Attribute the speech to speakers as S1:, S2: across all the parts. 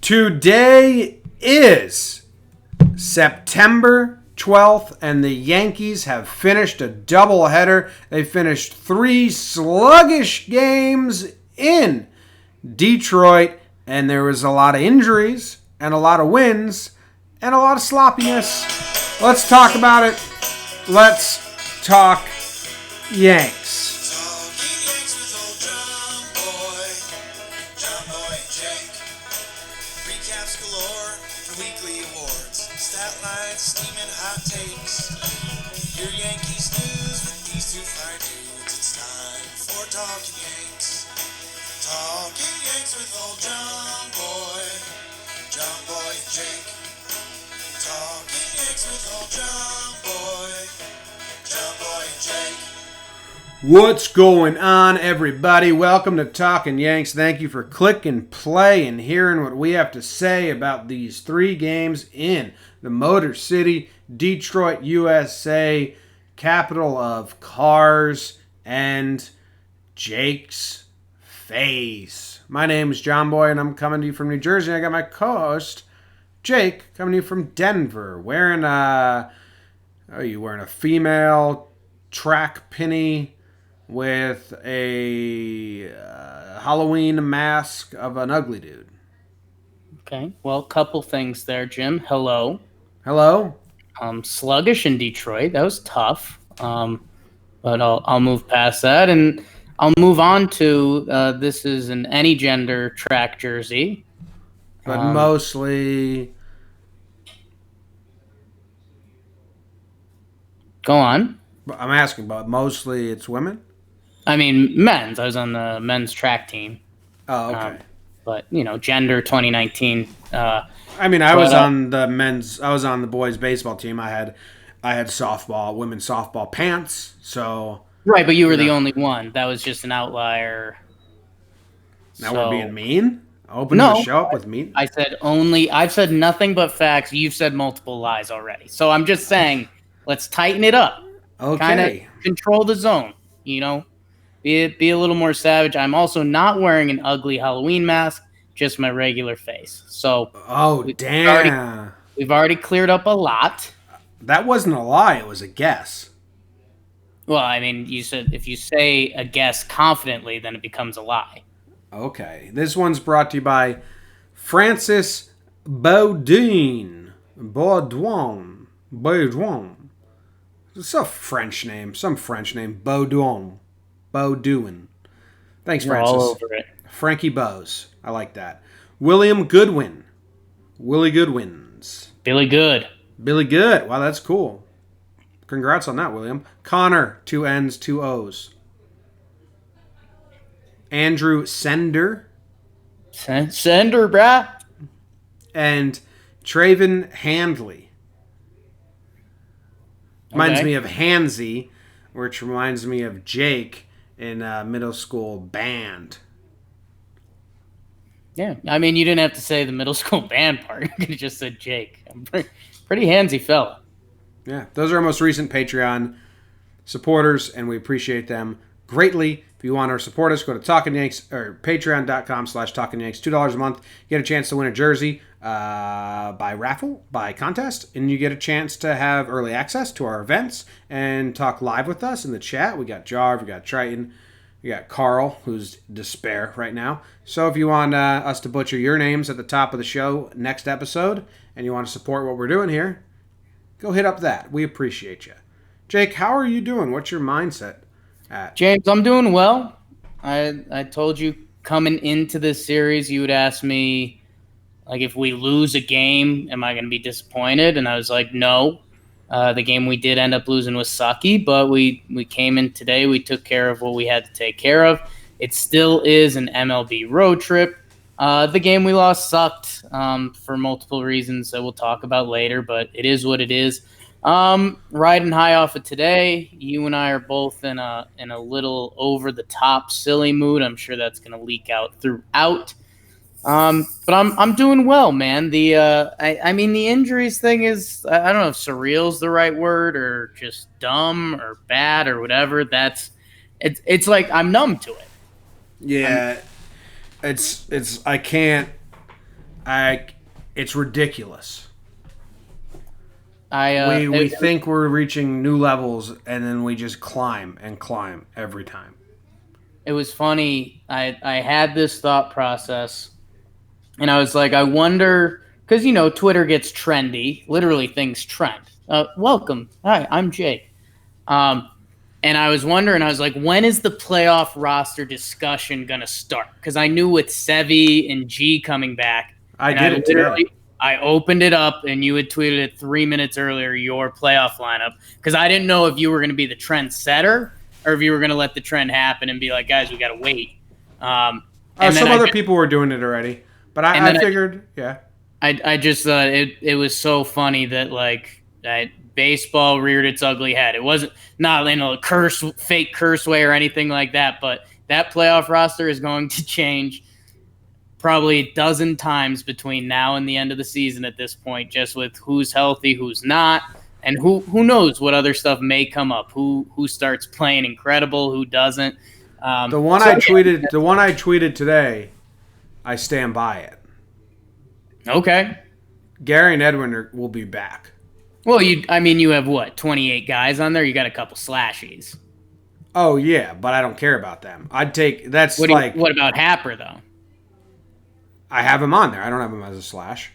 S1: Today is September 12th, and the Yankees have finished a doubleheader. They finished 3 sluggish games in Detroit, and there was a lot of injuries and a lot of wins and a lot of sloppiness. Let's talk about it. Let's talk Yanks. What's going on, everybody? Welcome to Talking Yanks. Thank you for clicking play and hearing what we have to say about these 3 games in the Motor City, Detroit, USA, capital of cars and Jake's face. My name is John Boy, and I'm coming to you from New Jersey. I got my co-host, Jake, coming to you from Denver, wearing you wearing a female track penny with a Halloween mask of an ugly dude.
S2: Okay, well, couple things there, Jim. Hello.
S1: Hello.
S2: Sluggish in Detroit. That was tough. But I'll move past that, and I'll move on to this is an any gender track jersey,
S1: but mostly.
S2: Go on.
S1: I'm asking, but mostly it's women.
S2: I mean, men's. I was on the men's track team.
S1: Oh, okay.
S2: But gender 2019.
S1: I was on the men's. I was on the boys' baseball team. I had softball, women's softball pants. So
S2: right, but you were the only one. That was just an outlier.
S1: Now we're being mean. Open to show up with me.
S2: I said only. I've said nothing but facts. You've said multiple lies already. So I'm just saying, let's tighten it up.
S1: Okay.
S2: Kind of control the zone. Be a little more savage. I'm also not wearing an ugly Halloween mask, just my regular face. So
S1: damn.
S2: We've already cleared up a lot.
S1: That wasn't a lie, it was a guess.
S2: Well, I mean, you said if you say a guess confidently, then it becomes a lie.
S1: Okay. This one's brought to you by Francis Baudouin. Baudouin. It's a French name. Some French name. Baudouin. Thanks, Francis.
S2: All over it.
S1: Frankie Bose. I like that. William Goodwin. Willie Goodwins.
S2: Billy Good.
S1: Billy Good. Wow, that's cool. Congrats on that, William. Connor. 2 N's, 2 O's. Andrew Sender.
S2: Sender, brah.
S1: And Traven Handley. Reminds me of Hansy, which reminds me of Jake in middle school band.
S2: Yeah, I mean, you didn't have to say the middle school band part. You could have just said Jake. I'm pretty handsy fella.
S1: Yeah, those are our most recent Patreon supporters, and we appreciate them greatly. If you want to support us, go to Talkin' Yanks or patreon.com/Talkin' Yanks. $2 a month. You get a chance to win a jersey by raffle, by contest, and you get a chance to have early access to our events and talk live with us in the chat. We got Jarv, we got Triton, we got Carl, who's despair right now. So if you want us to butcher your names at the top of the show next episode, and you want to support what we're doing here, go hit up that. We appreciate you. Jake, how are you doing? What's your mindset at?
S2: James, I'm doing well. I told you coming into this series, you would ask me, like, if we lose a game, am I going to be disappointed? And I was like, no. The game we did end up losing was sucky, but we came in today. We took care of what we had to take care of. It still is an MLB road trip. The game we lost sucked for multiple reasons that we'll talk about later, but it is what it is. Riding high off of today, you and I are both in a little over the top silly mood. I'm sure that's going to leak out throughout. But I'm doing well, man. The injuries thing is, I don't know if surreal's the right word or just dumb or bad or whatever. It's like I'm numb to it.
S1: Yeah, it's I can't It's ridiculous. We
S2: It,
S1: think we're reaching new levels, and then we just climb and climb every time.
S2: it was funny. I had this thought process, and I was like, I wonder, because Twitter gets trendy. Literally, things trend. Welcome. Hi, I'm Jake. Um, and I was wondering, I was like, when is the playoff roster discussion gonna start? Because I knew with Sevi and G coming back,
S1: I
S2: and
S1: did it today.
S2: I opened it up, and you had tweeted it 3 minutes earlier, your playoff lineup, because I didn't know if you were going to be the trend setter or if you were going to let the trend happen and be like, guys, we got to wait. And
S1: Some other people were doing it already, but I figured, yeah.
S2: I just thought it was so funny that baseball reared its ugly head. It wasn't not in a fake curse way or anything like that, but that playoff roster is going to change probably a dozen times between now and the end of the season at this point, just with who's healthy, who's not, and who knows what other stuff may come up. Who starts playing incredible, who doesn't.
S1: The one I tweeted today, I stand by it.
S2: Okay.
S1: Gary and Edwin will be back.
S2: Well, you have what, 28 guys on there? You got a couple slashies.
S1: Oh yeah, but I don't care about them. I'd take
S2: what about Happer though?
S1: I have him on there. I don't have him as a slash.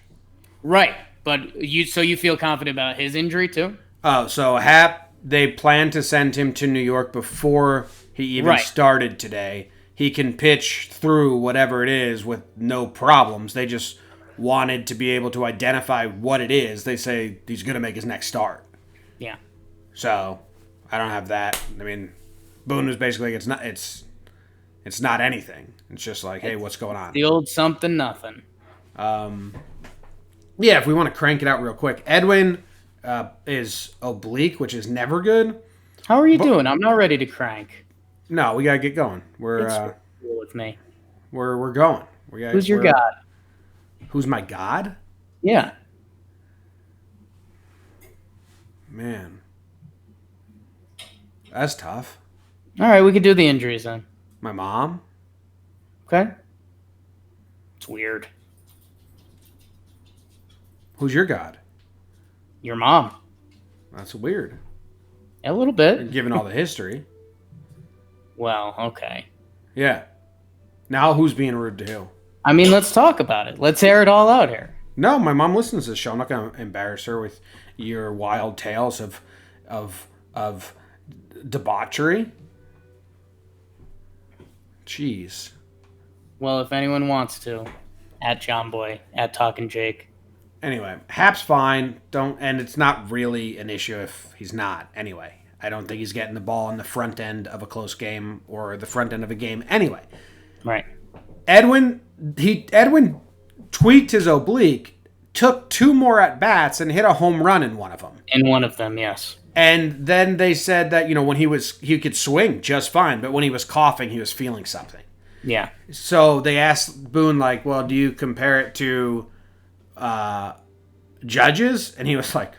S2: Right, but you feel confident about his injury too?
S1: Oh, so Hap, they plan to send him to New York before he even started today. He can pitch through whatever it is with no problems. They just wanted to be able to identify what it is. They say he's going to make his next start.
S2: Yeah.
S1: So I don't have that. I mean, Boone was basically it's not anything. It's just like, hey, what's going on?
S2: The old something nothing.
S1: Yeah, if we want to crank it out real quick, Edwin is oblique, which is never good.
S2: How are you doing? I'm not ready to crank.
S1: No, we gotta get going. We're
S2: cool with me.
S1: We're going.
S2: Who's your god?
S1: Who's my god?
S2: Yeah.
S1: Man, that's tough.
S2: All right, we could do the injuries then.
S1: My mom.
S2: Okay. It's weird.
S1: Who's your god?
S2: Your mom.
S1: That's weird.
S2: A little bit.
S1: Given all the history.
S2: Well, okay.
S1: Yeah. Now who's being rude to who?
S2: I mean, let's talk about it. Let's air it all out here.
S1: No, my mom listens to the show. I'm not going to embarrass her with your wild tales of debauchery. Jeez.
S2: Well, if anyone wants to, at John Boy, at Talkin' Jake.
S1: Anyway, Hap's fine. And it's not really an issue if he's not. Anyway, I don't think he's getting the ball in the front end of a close game or the front end of a game. Anyway,
S2: right.
S1: Edwin tweaked his oblique, took 2 more at bats, and hit a home run in one of them.
S2: In one of them, yes.
S1: And then they said that when he could swing just fine, but when he was coughing, he was feeling something.
S2: Yeah.
S1: So they asked Boone, like, well, do you compare it to Judges? And he was like,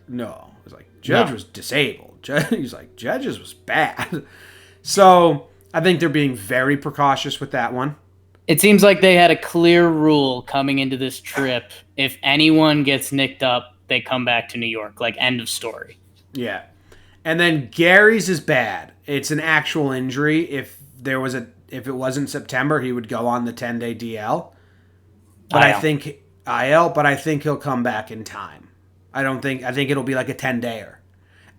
S1: no. He was like, Judge was disabled. He's like, Judges was bad. So I think they're being very precautious with that one.
S2: It seems like they had a clear rule coming into this trip. If anyone gets nicked up, they come back to New York. Like, end of story.
S1: Yeah. And then Gary's is bad. It's an actual injury. If it wasn't September, he would go on the 10-day DL. But I think he'll come back in time. I think it'll be like a 10-dayer.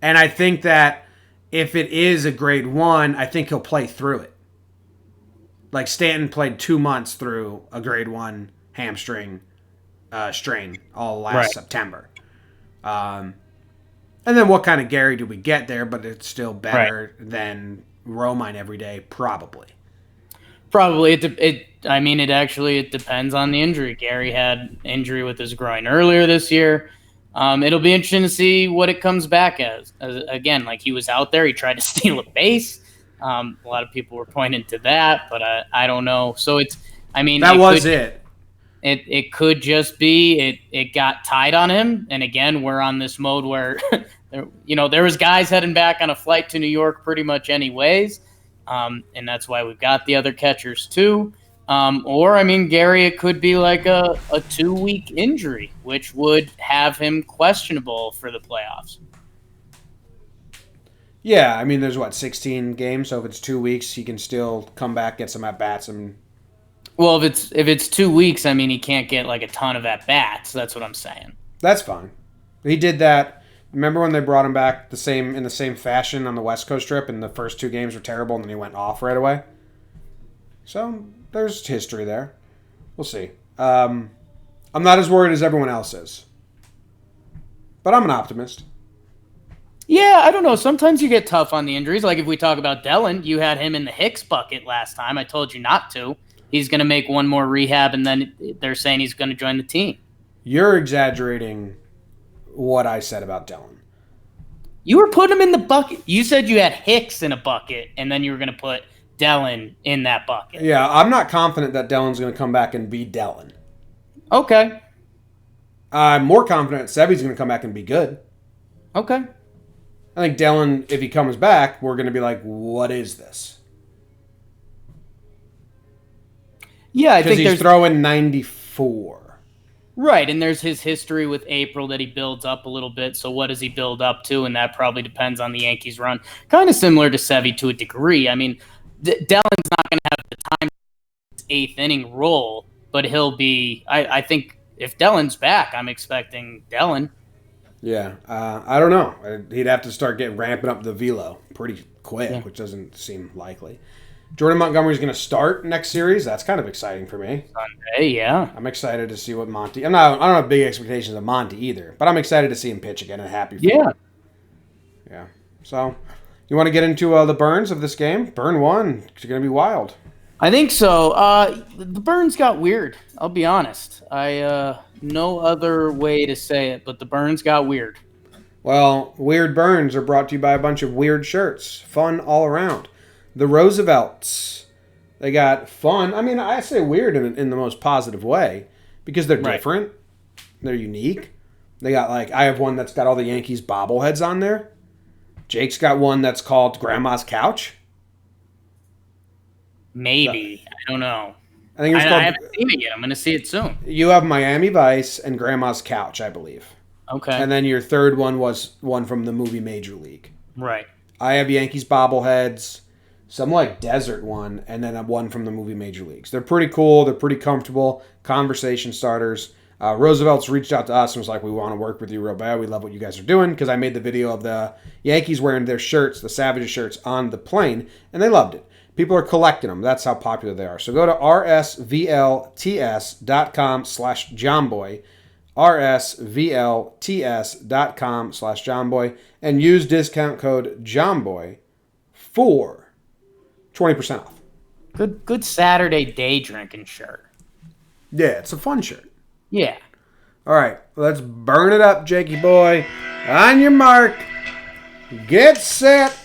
S1: And I think that if it is a grade 1, I think he'll play through it. Like Stanton played 2 months through a grade 1 hamstring strain all last September. And then what kind of Gary do we get there? But it's still better than Romine every day, probably.
S2: Probably. It depends on the injury. Gary had injury with his groin earlier this year. It'll be interesting to see what it comes back as. Again, like he was out there, he tried to steal a base. A lot of people were pointing to that, but I don't know. So it could just be it got tied on him. And again, we're on this mode where there was guys heading back on a flight to New York pretty much anyways. And that's why we've got the other catchers too. Or, I mean, Gary, it could be like a 2-week injury, which would have him questionable for the playoffs.
S1: Yeah, I mean, there's 16 games, so if it's 2 weeks, he can still come back, get some at bats, and
S2: Well, if it's 2 weeks, I mean, he can't get like a ton of at bats. That's what I'm saying.
S1: that's fine. He did that. Remember when they brought him back in the same fashion on the West Coast trip, and the first 2 games were terrible, and then he went off right away? So there's history there. We'll see. I'm not as worried as everyone else is, but I'm an optimist.
S2: Yeah, I don't know. Sometimes you get tough on the injuries. Like if we talk about Dellin, you had him in the Hicks bucket last time. I told you not to. He's going to make one more rehab, and then they're saying he's going to join the team.
S1: You're exaggerating what I said about Dellin.
S2: You were putting him in the bucket. You said you had Hicks in a bucket, and then you were going to put Dellin in that bucket.
S1: Yeah, I'm not confident that Dellin's going to come back and be Dellin.
S2: Okay.
S1: I'm more confident Sevy's going to come back and be good.
S2: Okay.
S1: I think Dellin, if he comes back, we're going to be like, what is this?
S2: Yeah, I think
S1: he's throwing 94.
S2: Right, and there's his history with April that he builds up a little bit. So what does he build up to? And that probably depends on the Yankees' run. Kind of similar to Sevy to a degree. I mean, Dellin's not going to have the time eighth inning role, but he'll be. I think if Dellin's back, I'm expecting Dellin.
S1: Yeah, I don't know. He'd have to start ramping up the velo pretty quick, which doesn't seem likely. Jordan Montgomery's going to start next series. That's kind of exciting for me.
S2: Sunday, yeah.
S1: I'm excited to see what Monty. I don't have big expectations of Monty either, but I'm excited to see him pitch again and happy for him. Yeah. So, you want to get into the burns of this game? Burn 1. It's going to be wild.
S2: I think so. The burns got weird. I'll be honest. No other way to say it, but the burns got weird.
S1: Well, weird burns are brought to you by a bunch of weird shirts. Fun all around. The Roosevelts. They got fun. I mean, I say weird in the most positive way because they're different. They're unique. They got I have one that's got all the Yankees bobbleheads on there. Jake's got one that's called Grandma's Couch.
S2: Maybe. I don't know.
S1: I think
S2: I haven't seen it yet. I'm going to see it soon.
S1: You have Miami Vice and Grandma's Couch, I believe.
S2: Okay.
S1: And then your third one was one from the movie Major League.
S2: Right.
S1: I have Yankees bobbleheads, some desert one, and then one from the movie Major Leagues. They're pretty cool. They're pretty comfortable. Conversation starters. Roosevelt's reached out to us and was like, we want to work with you real bad. We love what you guys are doing, because I made the video of the Yankees wearing their shirts, the Savages shirts, on the plane, and they loved it. People are collecting them. That's how popular they are. So go to rsvlts.com/JohnBoy, rsvlts.com/JohnBoy, and use discount code JohnBoy for 20% off.
S2: Good Saturday day drinking shirt.
S1: Yeah, it's a fun shirt.
S2: Yeah.
S1: All right, let's burn it up, Jakey boy. On your mark, get set,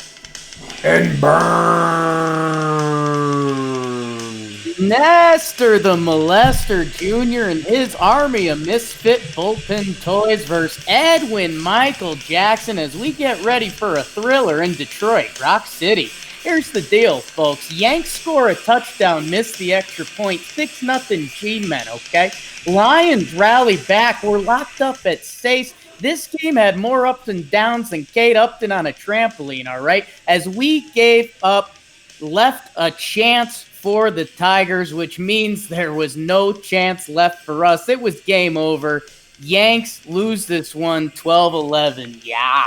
S1: and burn.
S2: Nestor the Molester Jr. and his army of misfit bullpen toys versus Edwin Michael Jackson as we get ready for a thriller in Detroit, Rock City. Here's the deal, folks. Yanks score a touchdown, miss the extra point, 6-0 G-Men, okay? Lions rally back. We're locked up at Sace. This game had more ups and downs than Kate Upton on a trampoline, all right? As we left a chance for the Tigers, which means there was no chance left for us. It was game over. Yanks lose this one 12-11. Yeah.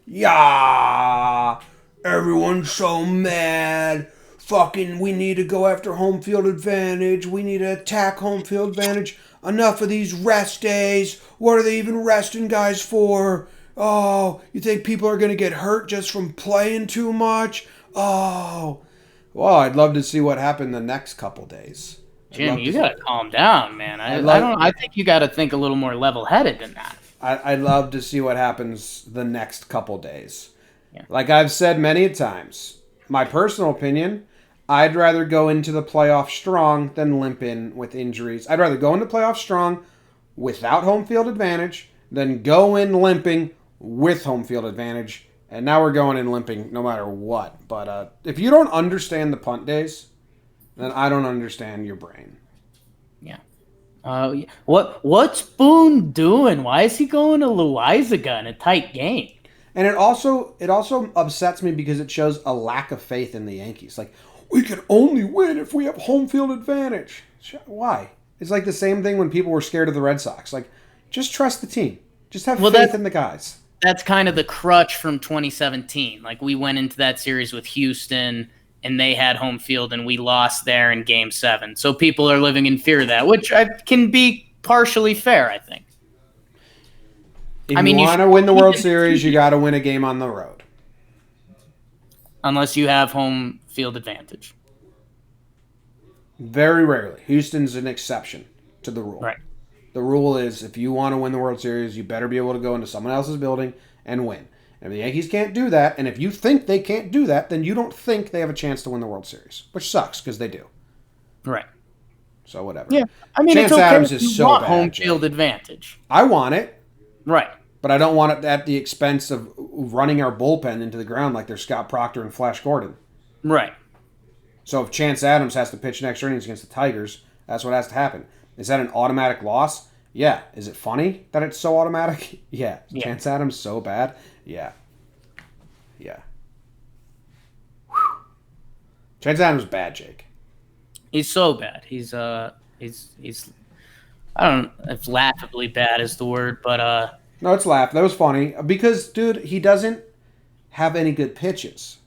S1: Yeah. Everyone's so mad. Fucking, we need to go after home field advantage. We need to attack home field advantage. Enough of these rest days. What are they even resting guys for? Oh, you think people are going to get hurt just from playing too much? Oh. Well, I'd love to see what happened the next couple days.
S2: Jim, you got to calm down, man. I think you got to think a little more level-headed than that.
S1: I'd love to see what happens the next couple days.
S2: Yeah.
S1: Like I've said many times, my personal opinion, I'd rather go into the playoffs strong than limp in with injuries. I'd rather go into playoffs strong without home field advantage than go in limping with home field advantage. And now we're going in limping no matter what. But if you don't understand the punt days, then I don't understand your brain.
S2: Yeah. What's Boone doing? Why is he going to Loizaga in a tight game?
S1: And it also upsets me because it shows a lack of faith in the Yankees. Like, we can only win if we have home field advantage. Why? It's like the same thing when people were scared of the Red Sox. Like, just trust the team. Just have faith in the guys.
S2: That's kind of the crutch from 2017. Like, we went into that series with Houston and they had home field and we lost there in game 7. So people are living in fear of that, which can be partially fair, I think.
S1: If you want to win the World Series, you got to win a game on the road.
S2: Unless you have home field advantage.
S1: Very rarely. Houston's an exception to the rule.
S2: Right.
S1: The rule is if you want to win the World Series, you better be able to go into someone else's building and win. And if the Yankees can't do that, and if you think they can't do that, then you don't think they have a chance to win the World Series, which sucks because they do.
S2: Right.
S1: So whatever.
S2: Yeah. I mean,
S1: Chance
S2: it's okay
S1: Adams
S2: if
S1: is
S2: you
S1: so
S2: want
S1: bad,
S2: home
S1: Jay.
S2: field advantage.
S1: I want it.
S2: Right.
S1: But I don't want it at the expense of running our bullpen into the ground like they're Scott Proctor and Flash Gordon.
S2: Right.
S1: So if Chance Adams has to pitch an extra innings against the Tigers, that's what has to happen. Is that an automatic loss? Yeah. Is it funny that it's so automatic? Yeah. Chance Adams so bad? Yeah. Yeah. Whew. Chance Adams is bad, Jake.
S2: He's so bad. He's I don't know if laughably bad is the word, but
S1: No, it's laugh. That was funny because, dude, he doesn't have any good pitches.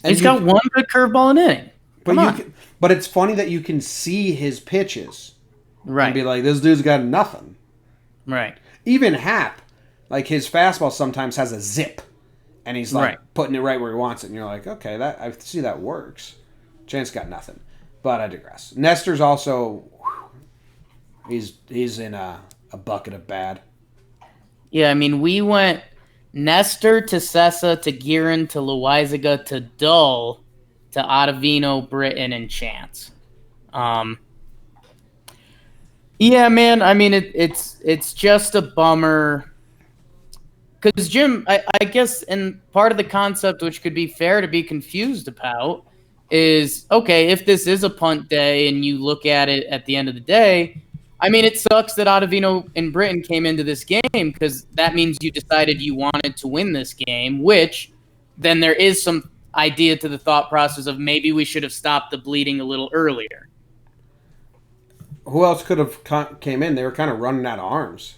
S2: And he's got one good curveball an inning.
S1: But it's funny that you can see his pitches,
S2: right?
S1: And be like, this dude's got nothing,
S2: right?
S1: Even Hap, like his fastball sometimes has a zip, and he's like putting it right where he wants it, and you're like, okay, that I see that works. Chance got nothing, but I digress. Nestor's also, he's in a bucket of bad.
S2: Yeah, I mean, we went Nestor to Sessa to Guerin to Loizaga to Dull to Ottavino, Britton, and Chance. Yeah, man. I mean, it's just a bummer because Jim, I guess, and part of the concept, which could be fair to be confused about, is okay if this is a punt day and you look at it at the end of the day. I mean, it sucks that Ottavino and Britton came into this game because that means you decided you wanted to win this game, which then there is some idea to the thought process of maybe we should have stopped the bleeding a little earlier.
S1: Who else could have came in? They were kind of running out of arms.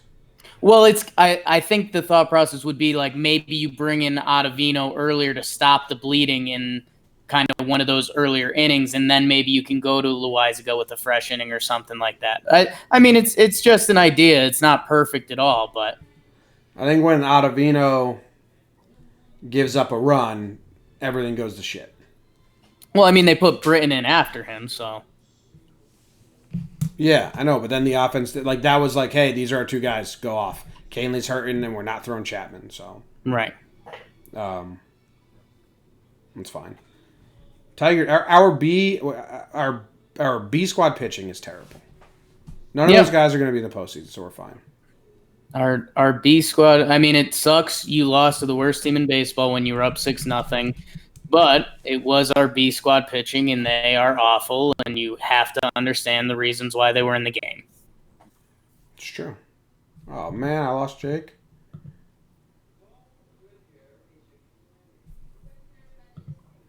S2: Well, I think the thought process would be like maybe you bring in Ottavino earlier to stop the bleeding in kind of one of those earlier innings, and then maybe you can go to Loizaga with a fresh inning or something like that. I mean, it's just an idea. It's not perfect at all, but
S1: I think when Ottavino gives up a run, everything goes to shit.
S2: Well, I mean, they put Britton in after him, so.
S1: Yeah, I know, but then the offense, like that was like, hey, these are our two guys, go off. Canley's hurting, and we're not throwing Chapman, so.
S2: Right.
S1: It's fine. Tiger, our B squad pitching is terrible. None of those guys are going to be in the postseason, so we're fine.
S2: Our B squad. I mean, it sucks. You lost to the worst team in baseball when you were up 6-0, but it was our B squad pitching, and they are awful. And you have to understand the reasons why they were in the game.
S1: It's true. Oh man, I lost Jake.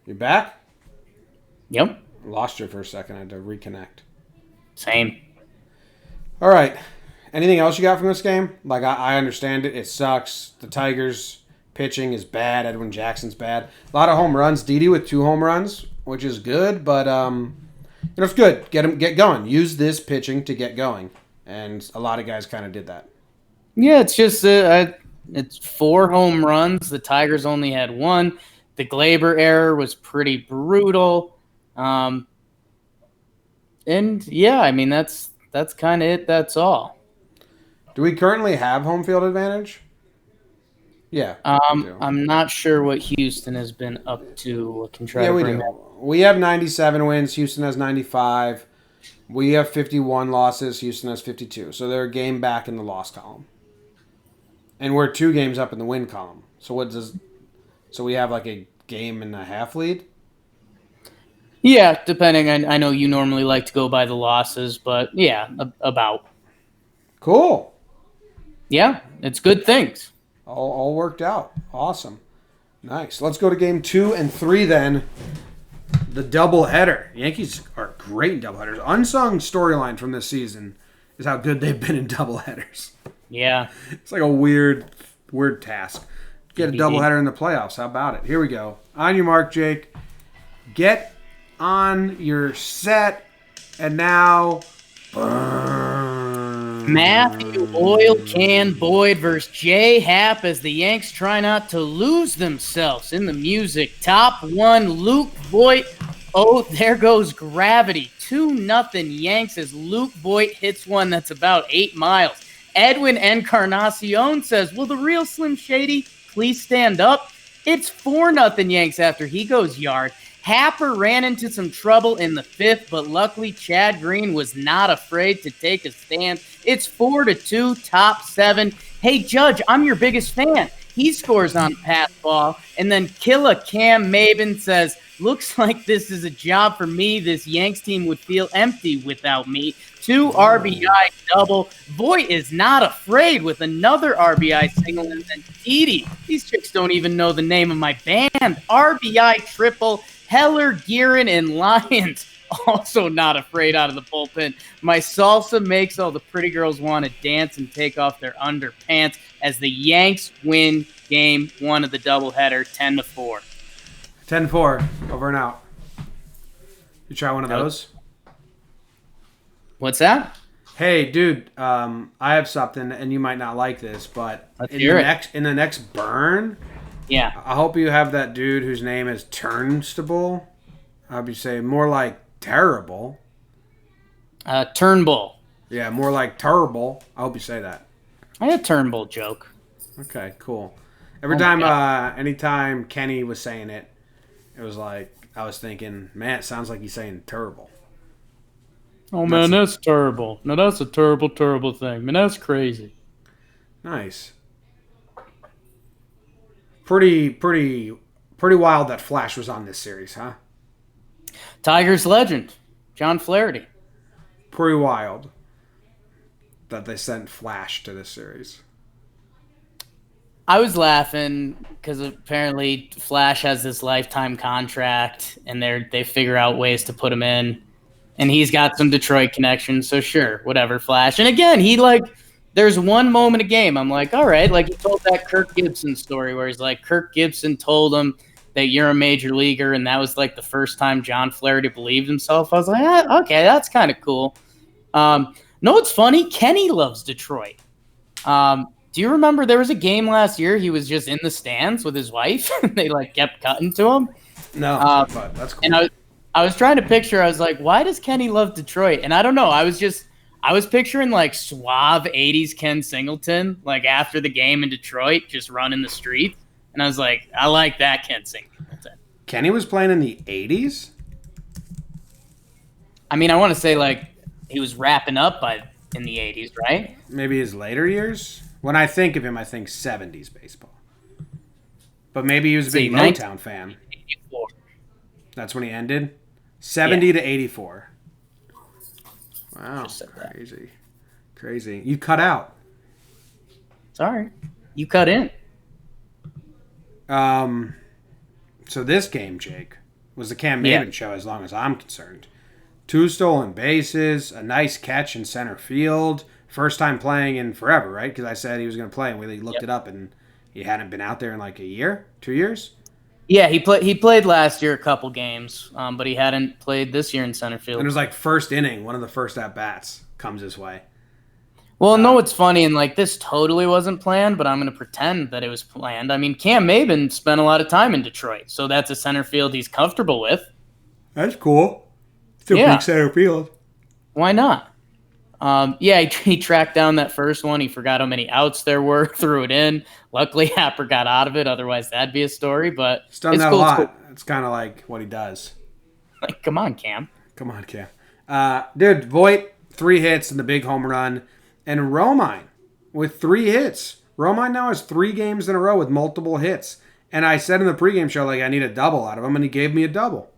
S1: You back?
S2: Yep.
S1: Lost you for a second. I had to reconnect.
S2: Same.
S1: All right. Anything else you got from this game? Like, I understand it. It sucks. The Tigers' pitching is bad. Edwin Jackson's bad. A lot of home runs. Didi with 2 home runs, which is good. But, it's good. Get going. Use this pitching to get going. And a lot of guys kind of did that.
S2: Yeah, it's just it's 4 home runs. The Tigers only had 1. The Glaber error was pretty brutal. And yeah, I mean that's kind of it. That's all.
S1: Do we currently have home field advantage? Yeah.
S2: I'm not sure what Houston has been up to. I can try to bring that.
S1: We have 97 wins. Houston has 95. We have 51 losses. Houston has 52. So they're a game back in the loss column. And we're 2 games up in the win column. So we have like a game and a half lead?
S2: Yeah, depending. I know you normally like to go by the losses, but yeah, about.
S1: Cool.
S2: Yeah, it's good things.
S1: All worked out. Awesome. Nice. Let's go to game 2 and 3 then. The doubleheader. Yankees are great in doubleheaders. Unsung storyline from this season is how good they've been in doubleheaders.
S2: Yeah.
S1: It's like a weird task. Get a doubleheader in the playoffs. How about it? Here we go. On your mark, Jake. Get on your set. And now, burn.
S2: Matthew Oil Can Boyd versus Jay Happ as the Yanks try not to lose themselves in the music. Top 1, Luke Voigt. Oh, there goes gravity. 2-0 Yanks as Luke Voigt hits one that's about 8 miles. Edwin Encarnacion says, will the real Slim Shady please stand up? It's 4-0 Yanks after he goes yard. Happer ran into some trouble in the 5th, but luckily Chad Green was not afraid to take a stand. It's 4-2, top 7. Hey, Judge, I'm your biggest fan. He scores on pass ball. And then Killa Cam Maben says, looks like this is a job for me. This Yanks team would feel empty without me. 2 RBI double. Voigt is not afraid with another RBI single. And then Edie, these chicks don't even know the name of my band. RBI triple. Heller, Gearin, and Lyons also not afraid out of the bullpen. My salsa makes all the pretty girls want to dance and take off their underpants as the Yanks win game 1 of the doubleheader 10-4.
S1: 10-4. Over and out. You try one of those?
S2: What's that?
S1: Hey, dude, I have something, and you might not like this, but
S2: Let's hear it.
S1: in the next burn,
S2: Yeah.
S1: I hope you have that dude whose name is Turnstable. I hope you say more like terrible.
S2: Turnbull.
S1: Yeah, more like terrible. I hope you say that.
S2: I had a Turnbull joke.
S1: Okay, cool. Anytime Kenny was saying it, it was like, I was thinking, man, it sounds like he's saying terrible.
S2: Oh, man, that's terrible. No, that's a terrible, terrible thing. Man, that's crazy.
S1: Nice. Pretty wild that Flash was on this series, huh?
S2: Tigers legend, John Flaherty.
S1: Pretty wild that they sent Flash to this series.
S2: I was laughing because apparently Flash has this lifetime contract, and they figure out ways to put him in, and he's got some Detroit connections. So sure, whatever, Flash. And again, there's one moment a game. I'm like, all right, like he told that Kirk Gibson story where he's like, Kirk Gibson told him that you're a major leaguer, and that was like the first time John Flaherty believed himself. I was like, okay, that's kind of cool. No, it's funny. Kenny loves Detroit. Do you remember there was a game last year he was just in the stands with his wife? And they like kept cutting to him.
S1: No, but that's cool.
S2: And I was trying to picture. I was like, why does Kenny love Detroit? And I don't know. I was picturing like suave '80s Ken Singleton, like after the game in Detroit, just running the streets. And I was like, I like that Ken Singleton.
S1: Kenny was playing in the 80s?
S2: I mean, I want to say like he was wrapping up in the 80s, right?
S1: Maybe his later years? When I think of him, I think 70s baseball. But maybe he was a big Motown fan.
S2: 84.
S1: That's when he ended? 70 to 84. Wow, crazy. You cut out.
S2: Sorry. You cut in.
S1: So this game, Jake, was the Cam Maben show as long as I'm concerned. 2 stolen bases, a nice catch in center field. First time playing in forever, right? Because I said he was going to play, and we looked it up, and he hadn't been out there in like a year, 2 years.
S2: Yeah, he played last year a couple games, but he hadn't played this year in center field.
S1: And it was like first inning, one of the first at bats comes his way.
S2: Well, no, it's funny, and like this totally wasn't planned, but I'm going to pretend that it was planned. I mean, Cam Maben spent a lot of time in Detroit, so that's a center field he's comfortable with.
S1: That's cool. Still big center field.
S2: Why not? He tracked down that first one. He forgot how many outs there were, threw it in. Luckily, Happer got out of it. Otherwise, that'd be a story. But
S1: he's done that cool. A lot. Cool. It's kind of like what he does.
S2: Like, come on, Cam.
S1: Dude, Voigt, 3 hits and the big home run. And Romine with 3 hits. Romine now has 3 games in a row with multiple hits. And I said in the pregame show, like, I need a double out of him, and he gave me a double.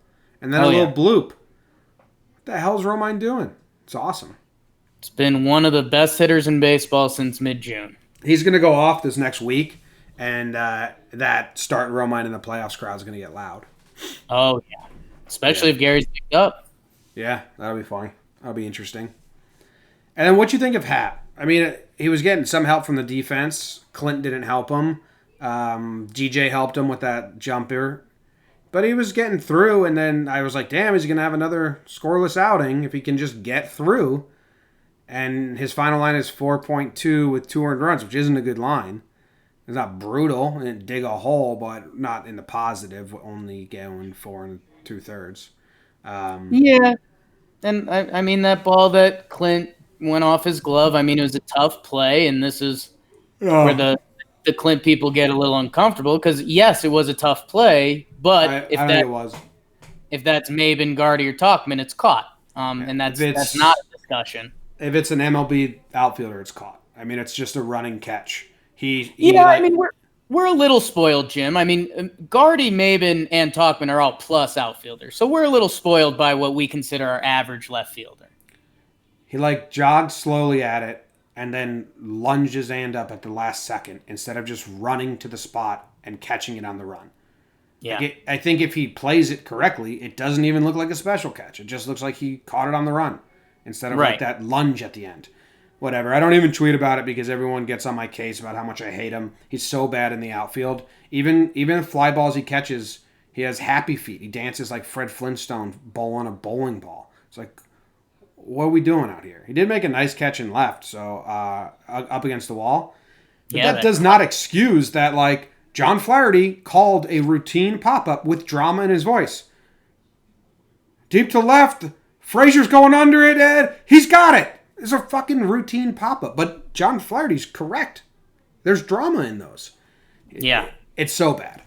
S1: and then a
S2: Oh,
S1: little
S2: yeah.
S1: bloop. What the hell's Romine doing? It's awesome.
S2: It's been one of the best hitters in baseball since mid-June.
S1: He's going to go off this next week, and that starting Romine in the playoffs crowd is going to get loud.
S2: Oh, yeah. Especially
S1: Yeah.
S2: if Gary's picked up.
S1: Yeah, that'll be funny. That'll be interesting. And then what you think of Hap? I mean, he was getting some help from the defense. Clint didn't help him. GJ helped him with that jumper. But he was getting through, and then I was like, damn, he's going to have another scoreless outing if he can just get through. And his final line is 4.2 with 2 earned runs, which isn't a good line. It's not brutal. It didn't dig a hole, but not in the positive, only going 4 2/3.
S2: Yeah. And, I mean, that ball that Clint went off his glove, I mean, it was a tough play, and this is where the Clint people get a little uncomfortable because, yes, it was a tough play, but
S1: I don't think it was.
S2: if that's Maben, Gardy, or Talkman, it's caught. And that's not a discussion.
S1: If it's an MLB outfielder, it's caught. I mean, it's just a running catch.
S2: I mean, we're a little spoiled, Jim. I mean, Gardy, Maben, and Talkman are all plus outfielders, so we're a little spoiled by what we consider our average left fielder.
S1: He jogged slowly at it and then lunged his hand up at the last second instead of just running to the spot and catching it on the run.
S2: Yeah.
S1: I think if he plays it correctly, it doesn't even look like a special catch. It just looks like he caught it on the run instead of like that lunge at the end. Whatever. I don't even tweet about it because everyone gets on my case about how much I hate him. He's so bad in the outfield. Even fly balls he catches, he has happy feet. He dances like Fred Flintstone bowling a bowling ball. It's like, what are we doing out here? He did make a nice catch in left, so up against the wall. But that does not excuse that, John Flaherty called a routine pop-up with drama in his voice. Deep to left. Frazier's going under it, Ed. He's got it. It's a fucking routine pop-up. But John Flaherty's correct. There's drama in those.
S2: Yeah.
S1: It's so bad.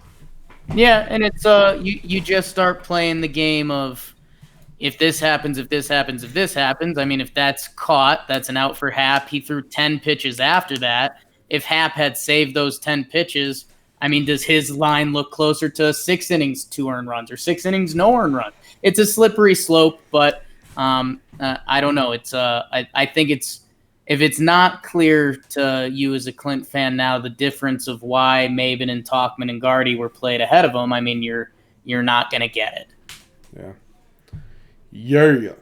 S2: Yeah, and it's you just start playing the game of if this happens, if this happens, if this happens. I mean, if that's caught, that's an out for Hap. He threw 10 pitches after that. If Hap had saved those 10 pitches, I mean, does his line look closer to 6 innings, 2 earned runs, or 6 innings, no earned run? It's a slippery slope, but I don't know. It's I think it's if it's not clear to you as a Clint fan now, the difference of why Maben and Talkman and Gardy were played ahead of him. I mean, you're not gonna get it.
S1: Yeah.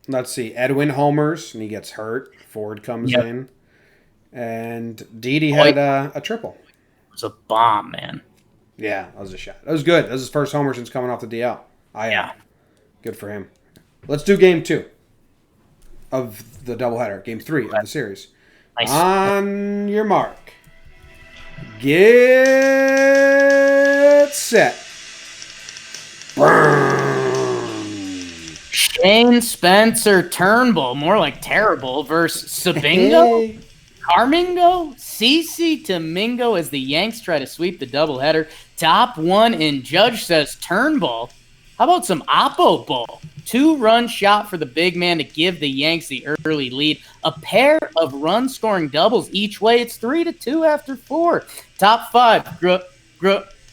S1: Let's see. Edwin homers and he gets hurt. Ford comes in, and Didi had a triple.
S2: It was a bomb, man.
S1: Yeah, that was a shot. That was good. That was his first homer since coming off the DL. Good for him. Let's do game 2 of the doubleheader. Game 3 of the series.
S2: Nice.
S1: On your mark. Get set.
S2: Shane Spencer Turnbull, more like terrible, versus Sabingo. Carmingo, CC to Mingo as the Yanks try to sweep the doubleheader. Top 1 and Judge says Turnbull. How about some Oppo Bowl? 2-run shot for the big man to give the Yanks the early lead. A pair of run-scoring doubles each way. It's 3-2 after 4. Top 5,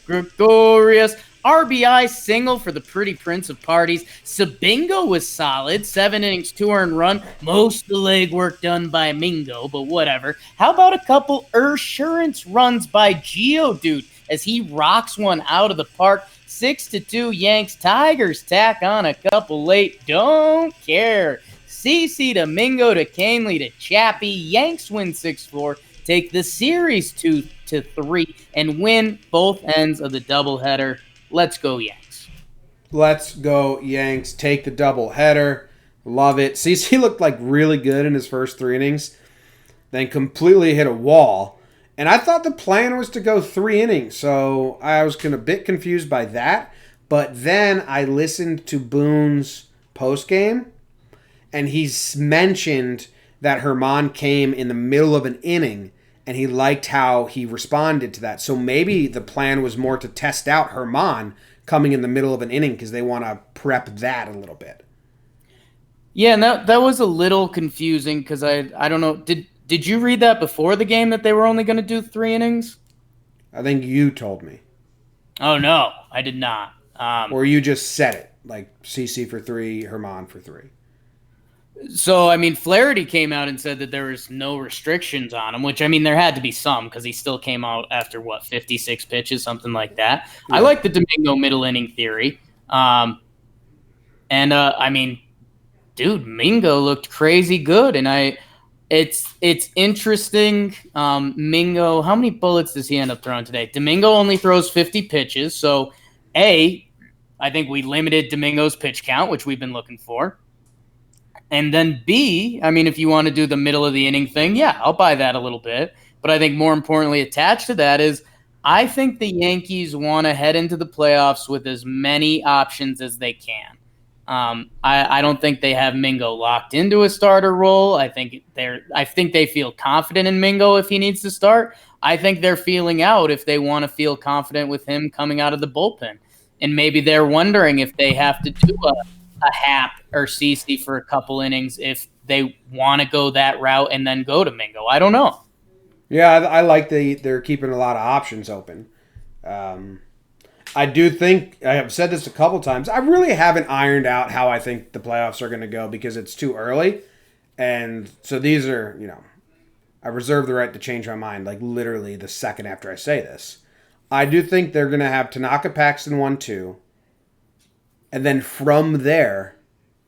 S2: Gregorius. RBI single for the pretty prince of parties. Sabingo was solid. 7 innings, 2 earned run. Most of the legwork done by Mingo, but whatever. How about a couple assurance runs by Geodude as he rocks one out of the park? 6-2 Yanks. Tigers tack on a couple late. Don't care. CC to Mingo to Canely to Chappie. Yanks win 6-4. Take the series 2-3 and win both ends of the doubleheader. Let's go, Yanks.
S1: Let's go, Yanks. Take the doubleheader. Love it. CC looked really good in his first 3 innings, then completely hit a wall. And I thought the plan was to go 3 innings, so I was a bit confused by that. But then I listened to Boone's postgame, and he's mentioned that Herman came in the middle of an inning, and he liked how he responded to that. So maybe the plan was more to test out Herman coming in the middle of an inning because they want to prep that a little bit.
S2: Yeah, and that was a little confusing because I don't know. Did you read that before the game that they were only going to do 3 innings?
S1: I think you told me.
S2: Oh, no, I did not.
S1: Or you just set it like CC for 3, Herman for 3.
S2: So, I mean, Flaherty came out and said that there was no restrictions on him, which, I mean, there had to be some because he still came out after, 56 pitches, something like that.
S1: Yeah.
S2: I like the Domingo middle inning theory. I mean, dude, Mingo looked crazy good. And it's interesting. Mingo, how many bullets does he end up throwing today? Domingo only throws 50 pitches. So, I think we limited Domingo's pitch count, which we've been looking for. And then B, I mean, if you want to do the middle of the inning thing, yeah, I'll buy that a little bit. But I think more importantly attached to that is I think the Yankees want to head into the playoffs with as many options as they can. I don't think they have Mingo locked into a starter role. I think they feel confident in Mingo if he needs to start. I think they're feeling out if they want to feel confident with him coming out of the bullpen. And maybe they're wondering if they have to do a Hap or CC for a couple innings if they want to go that route and then go to Mingo. I don't know.
S1: Yeah, I like they're keeping a lot of options open. I do think, I have said this a couple times, I really haven't ironed out how I think the playoffs are going to go because it's too early. And so these are, I reserve the right to change my mind like literally the second after I say this. I do think they're going to have Tanaka Paxton 1-2. And then from there,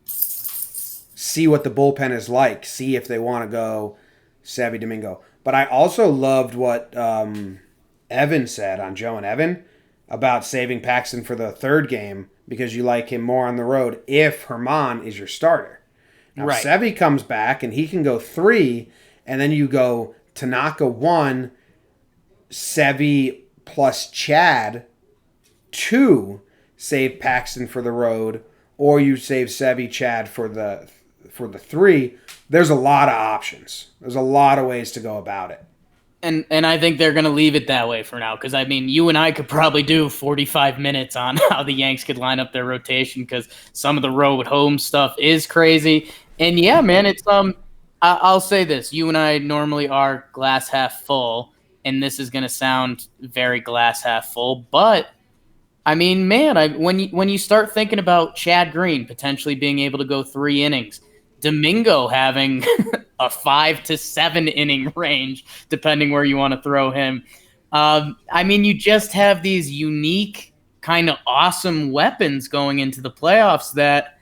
S1: see what the bullpen is like. See if they want to go Savvy Domingo. But I also loved what Evan said on Joe and Evan about saving Paxton for the third game because you like him more on the road if Herman is your starter. Now, right. Sevy comes back and he can go 3, and then you go Tanaka 1, Sevy plus Chad 2, save Paxton for the road, or you save Sevy Chad for the 3. There's a lot of options. There's a lot of ways to go about it.
S2: And I think they're going to leave it that way for now because, I mean, you and I could probably do 45 minutes on how the Yanks could line up their rotation because some of the road home stuff is crazy. And, yeah, man, it's I'll say this. You and I normally are glass half full, and this is going to sound very glass half full. But, I mean, man, when you start thinking about Chad Green potentially being able to go 3 innings, Domingo having a 5 to 7 inning range, depending where you want to throw him. I mean, you just have these unique, kind of awesome weapons going into the playoffs that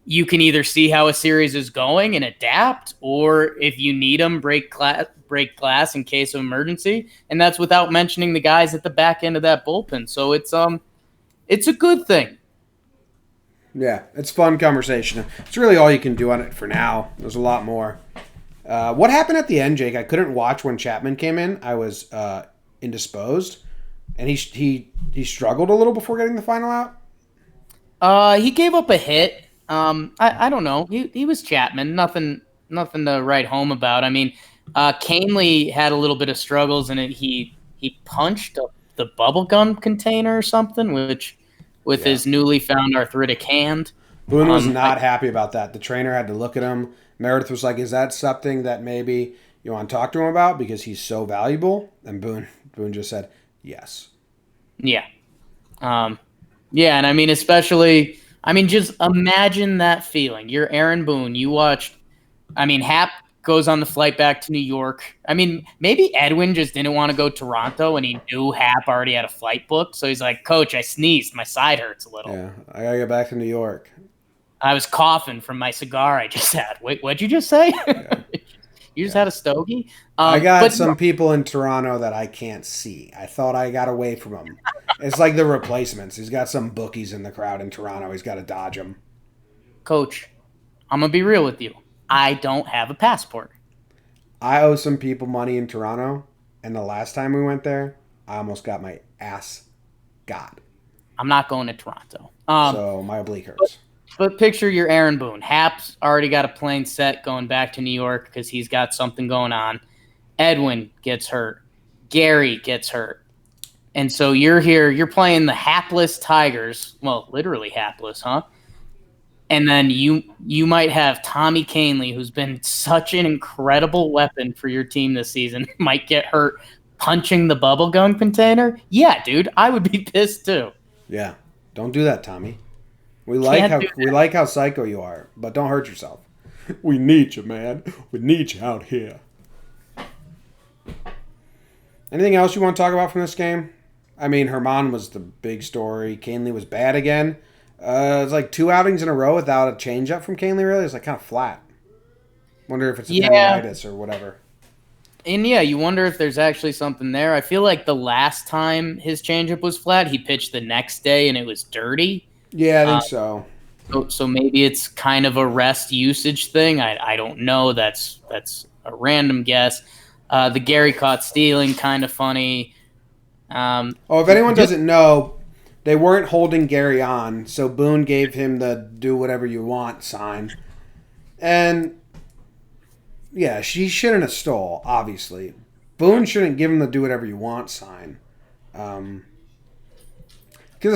S2: you can either see how a series is going and adapt, or if you need them, break glass in case of emergency. And that's without mentioning the guys at the back end of that bullpen. So it's a good thing.
S1: Yeah, it's fun conversation. It's really all you can do on it for now. There's a lot more. What happened at the end, Jake? I couldn't watch when Chapman came in. I was indisposed, and he struggled a little before getting the final out.
S2: He gave up a hit. I don't know. He was Chapman. Nothing to write home about. I mean, Canely had a little bit of struggles, and he punched the bubblegum container or something, which. With his newly found arthritic hand.
S1: Boone was not happy about that. The trainer had to look at him. Meredith was like, is that something that maybe you want to talk to him about because he's so valuable? And Boone just said, yes.
S2: Yeah. Yeah, and I mean, especially, just imagine that feeling. You're Aaron Boone. You watched, Hap goes on the flight back to New York. I mean, maybe Edwin just didn't want to go to Toronto and he knew Hap already had a flight booked. So he's like, Coach, I sneezed. My side hurts a little.
S1: Yeah, I got to get back to New York.
S2: I was coughing from my cigar I just had. Wait, what'd you just say? Yeah. You just had a stogie?
S1: I got some people in Toronto that I can't see. I thought I got away from them. It's like the replacements. He's got some bookies in the crowd in Toronto. He's got to dodge them.
S2: Coach, I'm going to be real with you. I don't have a passport.
S1: I owe some people money in Toronto, and the last time we went there, I almost got my ass got.
S2: I'm not going to Toronto.
S1: So my oblique hurts.
S2: But picture you're Aaron Boone. Hap's already got a plane set going back to New York because he's got something going on. Edwin gets hurt. Gary gets hurt. And so you're here. You're playing the hapless Tigers. Well, literally hapless, huh? And then you might have Tommy Canely, who's been such an incredible weapon for your team this season, might get hurt punching the bubblegum container. Yeah, dude, I would be pissed too.
S1: Yeah. Don't do that, Tommy.
S2: Can't do
S1: We like how psycho you are, but don't hurt yourself. We need you, man. We need you out here. Anything else you want to talk about from this game? I mean, Herman was the big story. Canely was bad again. It's like 2 outings in a row without a changeup from Canely, really. It's like kind of flat. Wonder if it's a
S2: Yeah,
S1: tendonitis or whatever.
S2: and yeah, you wonder if there's actually something there. I feel like the last time his changeup was flat, he pitched the next day and it was dirty.
S1: Yeah, I
S2: Uh,
S1: think so.
S2: so maybe it's kind of a rest usage thing. I don't know. That's a random guess. The Gary caught stealing, kind of funny.
S1: Oh, if anyone
S2: Just
S1: doesn't know, they weren't holding Gary on, so Boone gave him the "do whatever you want" sign. And yeah, she shouldn't have stole, obviously. Boone shouldn't give him the "do whatever you want" sign. Because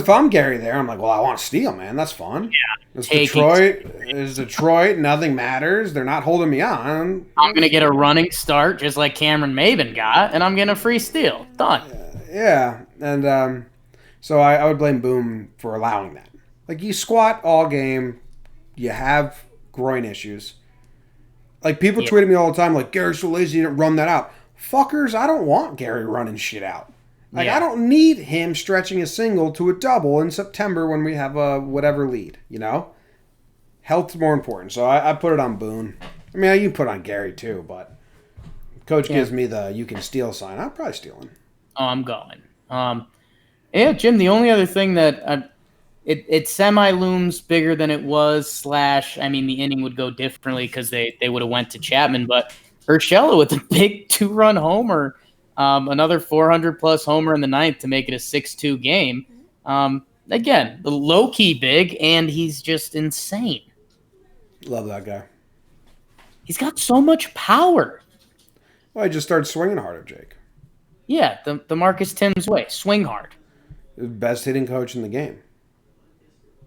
S1: if I'm Gary there, I'm like, well, I want to steal, man. That's fun. It's
S2: taking.
S1: Detroit. It's Detroit. Nothing matters. They're not holding me on.
S2: I'm gonna get a running start just like Cameron Maben got, and I'm getting a free steal. Done.
S1: Yeah, and so I would blame Boone for allowing that. Like, you squat all game, you have groin issues. Like, people
S2: Yeah.
S1: tweet at me all the time, like, Gary's so lazy, he didn't run that out. Fuckers, I don't want Gary running shit out. Like,
S2: Yeah.
S1: I don't need him stretching a single to a double in September when we have a whatever lead, you know? Health's more important, so I put it on Boone. I mean, you can put it on Gary too, but coach gives me the "you can steal" sign. I'm probably stealing.
S2: Oh, I'm going. Yeah, Jim. The only other thing that it semi looms bigger than it was. Slash, I mean, the inning would go differently because they would have went to Chapman, but Urshela with a big 2-run homer, another 400 plus homer in the ninth to make it a 6-2 game. Again, the low key big, and he's just insane.
S1: Love that guy.
S2: He's got so much power.
S1: Well, I just started swinging harder, Jake.
S2: Yeah, the Marcus Timms way, swing hard.
S1: Best hitting coach in the game.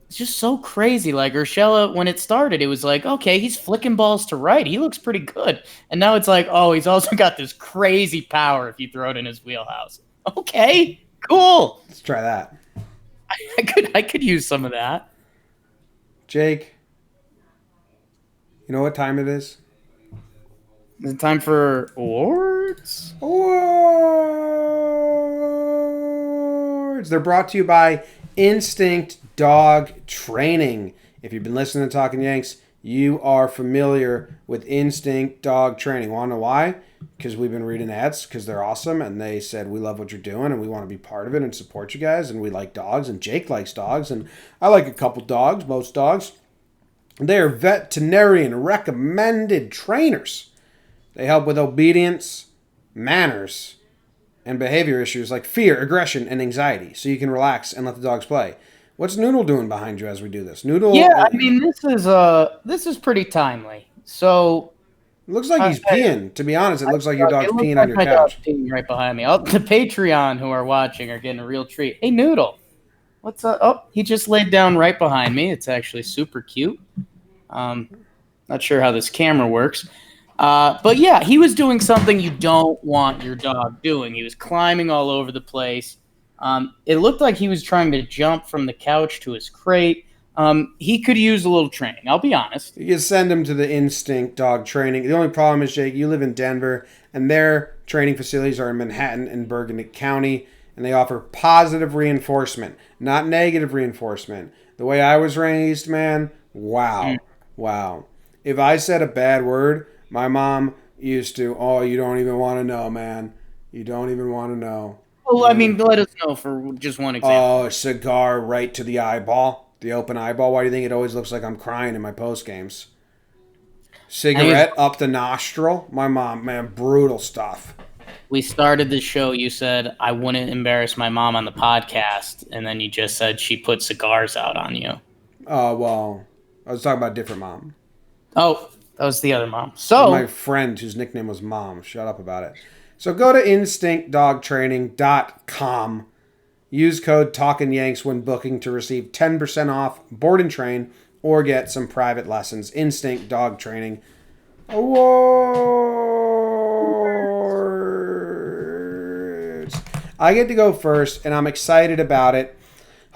S2: It's just so crazy. Like Urshela, when it started, it was like, okay, he's flicking balls to right. He looks pretty good. And now it's like, oh, he's also got this crazy power if you throw it in his wheelhouse. Okay, cool.
S1: Let's try that.
S2: I could use some of that.
S1: Jake, you know what time it is?
S2: Is it time for awards?
S1: Awards. They're brought to you by Instinct Dog Training. If you've been listening to Talking Yanks, you are familiar with Instinct Dog Training. Want to know why? Because we've been reading ads, because they're awesome, and they said, we love what you're doing, and we want to be part of it and support you guys, and we like dogs, and Jake likes dogs, and I like a couple dogs, most dogs. They are veterinarian recommended trainers. They help with obedience, manners, and behavior issues like fear, aggression, and anxiety, so you can relax and let the dogs play. What's Noodle doing behind you as we do this? Noodle,
S2: Yeah, I mean this is pretty timely. So
S1: looks like he's peeing. To be honest, it looks like your dog's
S2: it looks
S1: peeing
S2: like
S1: on your
S2: my dog's
S1: couch.
S2: peeing right behind me. The Patreon who are watching are getting a real treat. Hey, Noodle, what's up? Oh, he just laid down right behind me. It's actually super cute. Not sure how this camera works. But yeah, he was doing something you don't want your dog doing. He was climbing all over the place. It looked like he was trying to jump from the couch to his crate. He could use a little training, I'll be honest.
S1: You can send him to the Instinct Dog Training. The only problem is, Jake, you live in Denver, and their training facilities are in Manhattan and Bergen County, and they offer positive reinforcement, not negative reinforcement. The way I was raised, man, wow. Wow. If I said a bad word, my mom used to, oh, you don't even want to know, man. You don't even want to know.
S2: Well, I mean, let us know for just one example.
S1: Oh, a cigar right to the eyeball, the open eyeball. Why do you think it always looks like I'm crying in my post games? Cigarette up the nostril. My mom, man, brutal stuff.
S2: We started the show. You said I wouldn't embarrass my mom on the podcast, and then you just said she put cigars out on you.
S1: Oh, well, I was talking about a different mom.
S2: Oh, that was the other mom. So
S1: my friend whose nickname was Mom. Shut up about it. So go to instinctdogtraining.com. Use code TalkinYanks when booking to receive 10% off board and train or get some private lessons. Instinct Dog Training Awards. I get to go first, and I'm excited about it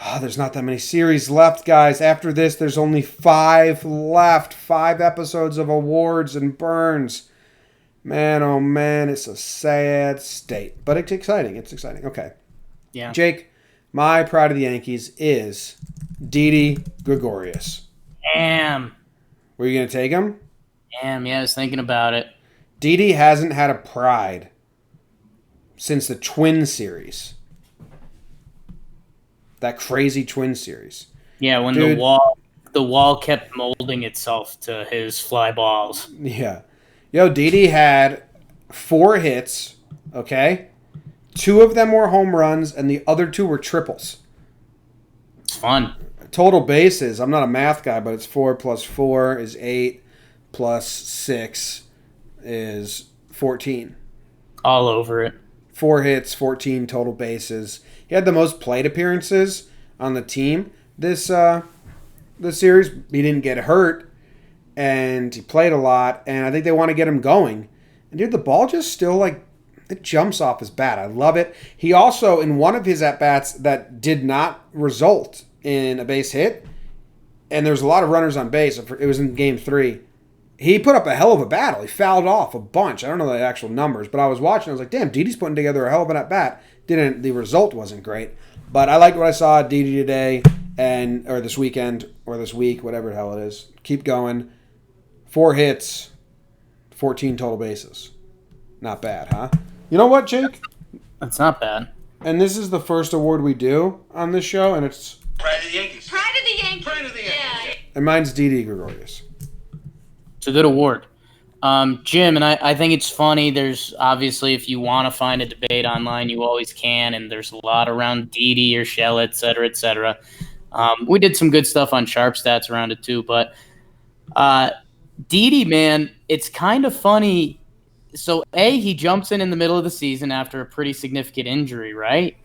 S1: Oh, there's not that many series left, guys. After this, there's only 5 left. 5 episodes of awards and burns. Man, oh man, it's a sad state. But it's exciting. It's exciting. Okay.
S2: Yeah.
S1: Jake, my pride of the Yankees is Didi Gregorius.
S2: Damn.
S1: Were you going to take him?
S2: Damn, yeah, I was thinking about it.
S1: Didi hasn't had a pride since the Twin series. That crazy Twin series.
S2: Yeah, when
S1: Dude.
S2: the wall kept molding itself to his fly balls.
S1: Yeah. Yo, Didi had 4 hits, okay? 2 of them were home runs, and the other 2 were triples.
S2: It's fun.
S1: Total bases, I'm not a math guy, but it's 4 plus 4 is 8 plus 6 is 14.
S2: All over it.
S1: 4 hits, 14 total bases. He had the most plate appearances on the team this series. He didn't get hurt, and he played a lot, and I think they want to get him going. And dude, the ball just still it jumps off his bat. I love it. He also, in one of his at-bats that did not result in a base hit, and there's a lot of runners on base. It was in Game 3. He put up a hell of a battle. He fouled off a bunch. I don't know the actual numbers, but I was watching. I was like, damn, Didi's putting together a hell of an at-bat. The result wasn't great. But I liked what I saw at Didi today, or this weekend, or this week, whatever the hell it is. Keep going. 4 hits, 14 total bases. Not bad, huh? You know what, Jake?
S2: That's not bad.
S1: And this is the first award we do on this show, and it's
S3: Pride of the Yankees.
S4: Pride of the Yankees.
S3: Pride of the Yankees.
S4: Yeah.
S1: and mine's Didi Gregorius.
S2: It's a good award. Jim, and I think it's funny. There's obviously, if you want to find a debate online, you always can, and there's a lot around Didi or Shell, et cetera, et cetera. We did some good stuff on Sharp Stats around it too, but Didi, man, it's kind of funny. So, he jumps in the middle of the season after a pretty significant injury, right?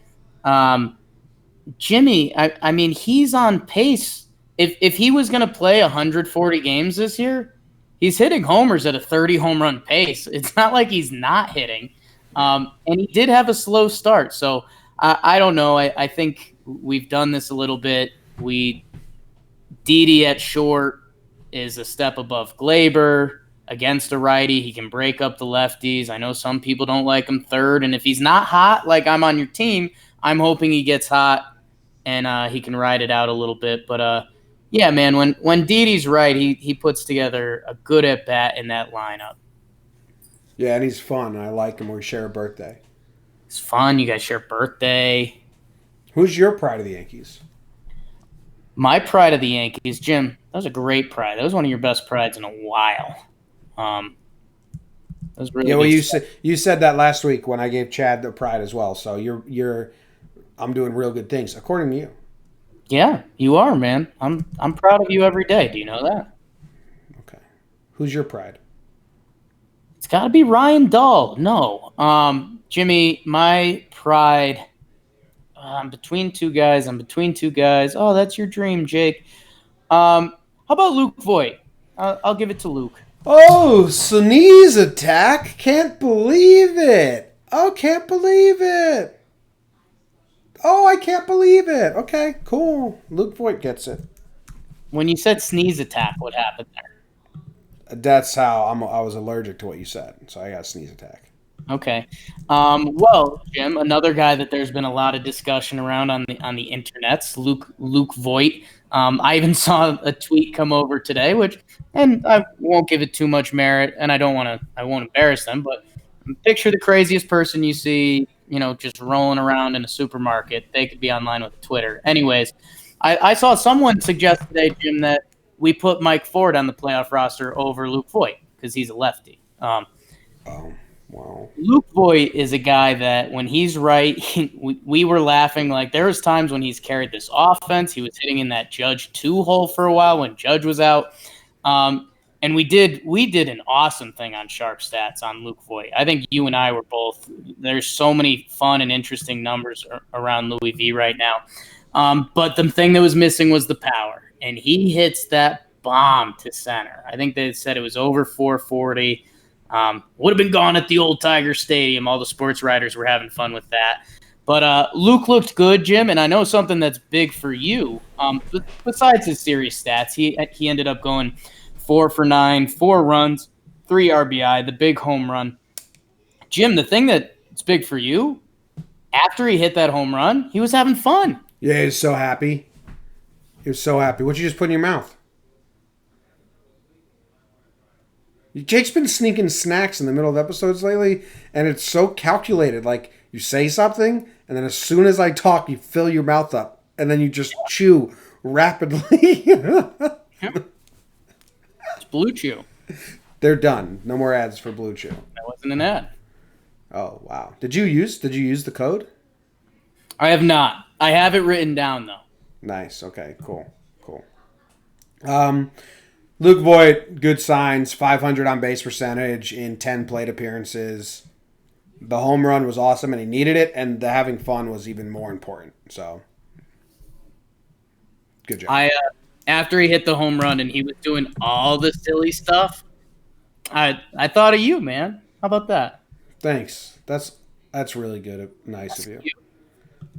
S2: Jimmy, I mean, he's on pace. If he was going to play 140 games this year, he's hitting homers at a 30 home run pace. It's not like he's not hitting. And he did have a slow start. So I don't know. I think we've done this a little bit. Didi at short is a step above Glaber against a righty. He can break up the lefties. I know some people don't like him third. And if he's not hot, like I'm on your team, I'm hoping he gets hot and he can ride it out a little bit. But yeah, man, when Didi's right, he puts together a good at-bat in that lineup.
S1: Yeah, and he's fun. I like him. We share a birthday.
S2: It's fun. You guys share birthday.
S1: Who's your pride of the Yankees?
S2: My pride of the Yankees, Jim, that was a great pride. That was one of your best prides in a while. That was really
S1: well,
S2: good
S1: you said that last week when I gave Chad the pride as well. So I'm doing real good things according to you.
S2: Yeah, you are, man. I'm proud of you every day. Do you know that?
S1: Okay. Who's your pride?
S2: It's got to be Ryan Dahl. No. Jimmy, my pride, I'm between two guys. Oh, that's your dream, Jake. How about Luke Voigt? I'll give it to Luke.
S1: Oh, sneeze attack. Can't believe it. Oh, can't believe it. Oh, I can't believe it. Okay, cool. Luke Voigt gets it.
S2: When you said sneeze attack, what happened there?
S1: That's how I was allergic to what you said, so I got a sneeze attack.
S2: Okay. Well, Jim, another guy that there's been a lot of discussion around on the internets, Luke Voigt. I even saw a tweet come over today, and I won't give it too much merit, and I won't embarrass them, but picture the craziest person you see, just rolling around in a supermarket. They could be online with Twitter. Anyways, I saw someone suggest today, Jim, that we put Mike Ford on the playoff roster over Luke Voigt because he's a lefty.
S1: Wow.
S2: Luke Voigt is a guy that when he's right, we were laughing. Like there was times when he's carried this offense. He was hitting in that Judge 2 hole for a while when Judge was out. And we did an awesome thing on Sharp Stats on Luke Voigt. I think you and I were both. There's so many fun and interesting numbers around Louis V right now. But the thing that was missing was the power, and he hits that bomb to center. I think they said it was over 440. Would have been gone at the old Tiger Stadium. All the sports writers were having fun with that. But Luke looked good, Jim, and I know something that's big for you. Besides his series stats, he ended up going 4 for 9, 4 runs, 3 RBI, the big home run. Jim, the thing that's big for you, after he hit that home run, he was having fun.
S1: Yeah, he was so happy. He was so happy. What'd you just put in your mouth? Jake's been sneaking snacks in the middle of episodes lately, and it's so calculated. Like, you say something, and then as soon as I talk, you fill your mouth up, and then you just chew rapidly.
S2: It's Blue Chew.
S1: They're done. No more ads for Blue Chew.
S2: That wasn't an ad.
S1: Oh, wow. Did you use the code?
S2: I have not. I have it written down, though.
S1: Nice. Okay, cool. Luke Voigt, good signs, 500 on base percentage in 10 plate appearances. The home run was awesome, and he needed it, and the having fun was even more important. So, good job.
S2: After he hit the home run and he was doing all the silly stuff, I thought of you, man. How about that?
S1: Thanks. That's really good. Nice of you.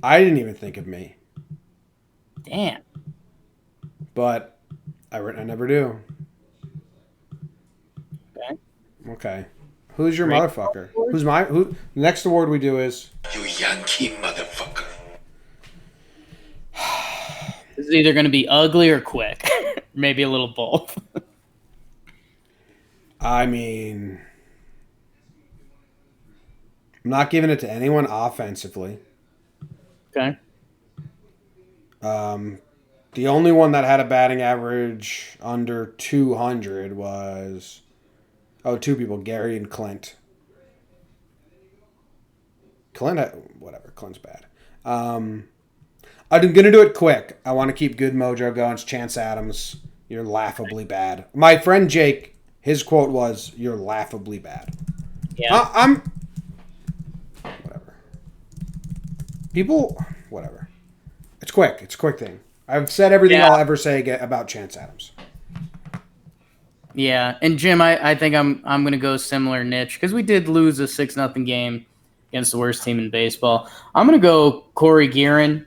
S1: I didn't even think of me.
S2: Damn.
S1: But I never do. Okay. Who's your motherfucker? Who? Next award we do is
S3: You Yankee motherfucker.
S2: This is either going to be ugly or quick. Maybe a little both.
S1: I mean, I'm not giving it to anyone offensively.
S2: Okay.
S1: The only one that had a batting average under 200 was two people, Gary and Clint. Whatever, Clint's bad. I'm going to do it quick. I want to keep good mojo going. It's Chance Adams. You're laughably bad. My friend Jake, his quote was, "You're laughably bad."
S2: Yeah.
S1: I'm... Whatever. People... Whatever. It's quick. It's a quick thing. I've said everything I'll ever say about Chance Adams.
S2: Yeah, and Jim, I think I'm going to go similar niche because we did lose a 6-0 game against the worst team in baseball. I'm going to go Corey Guerin.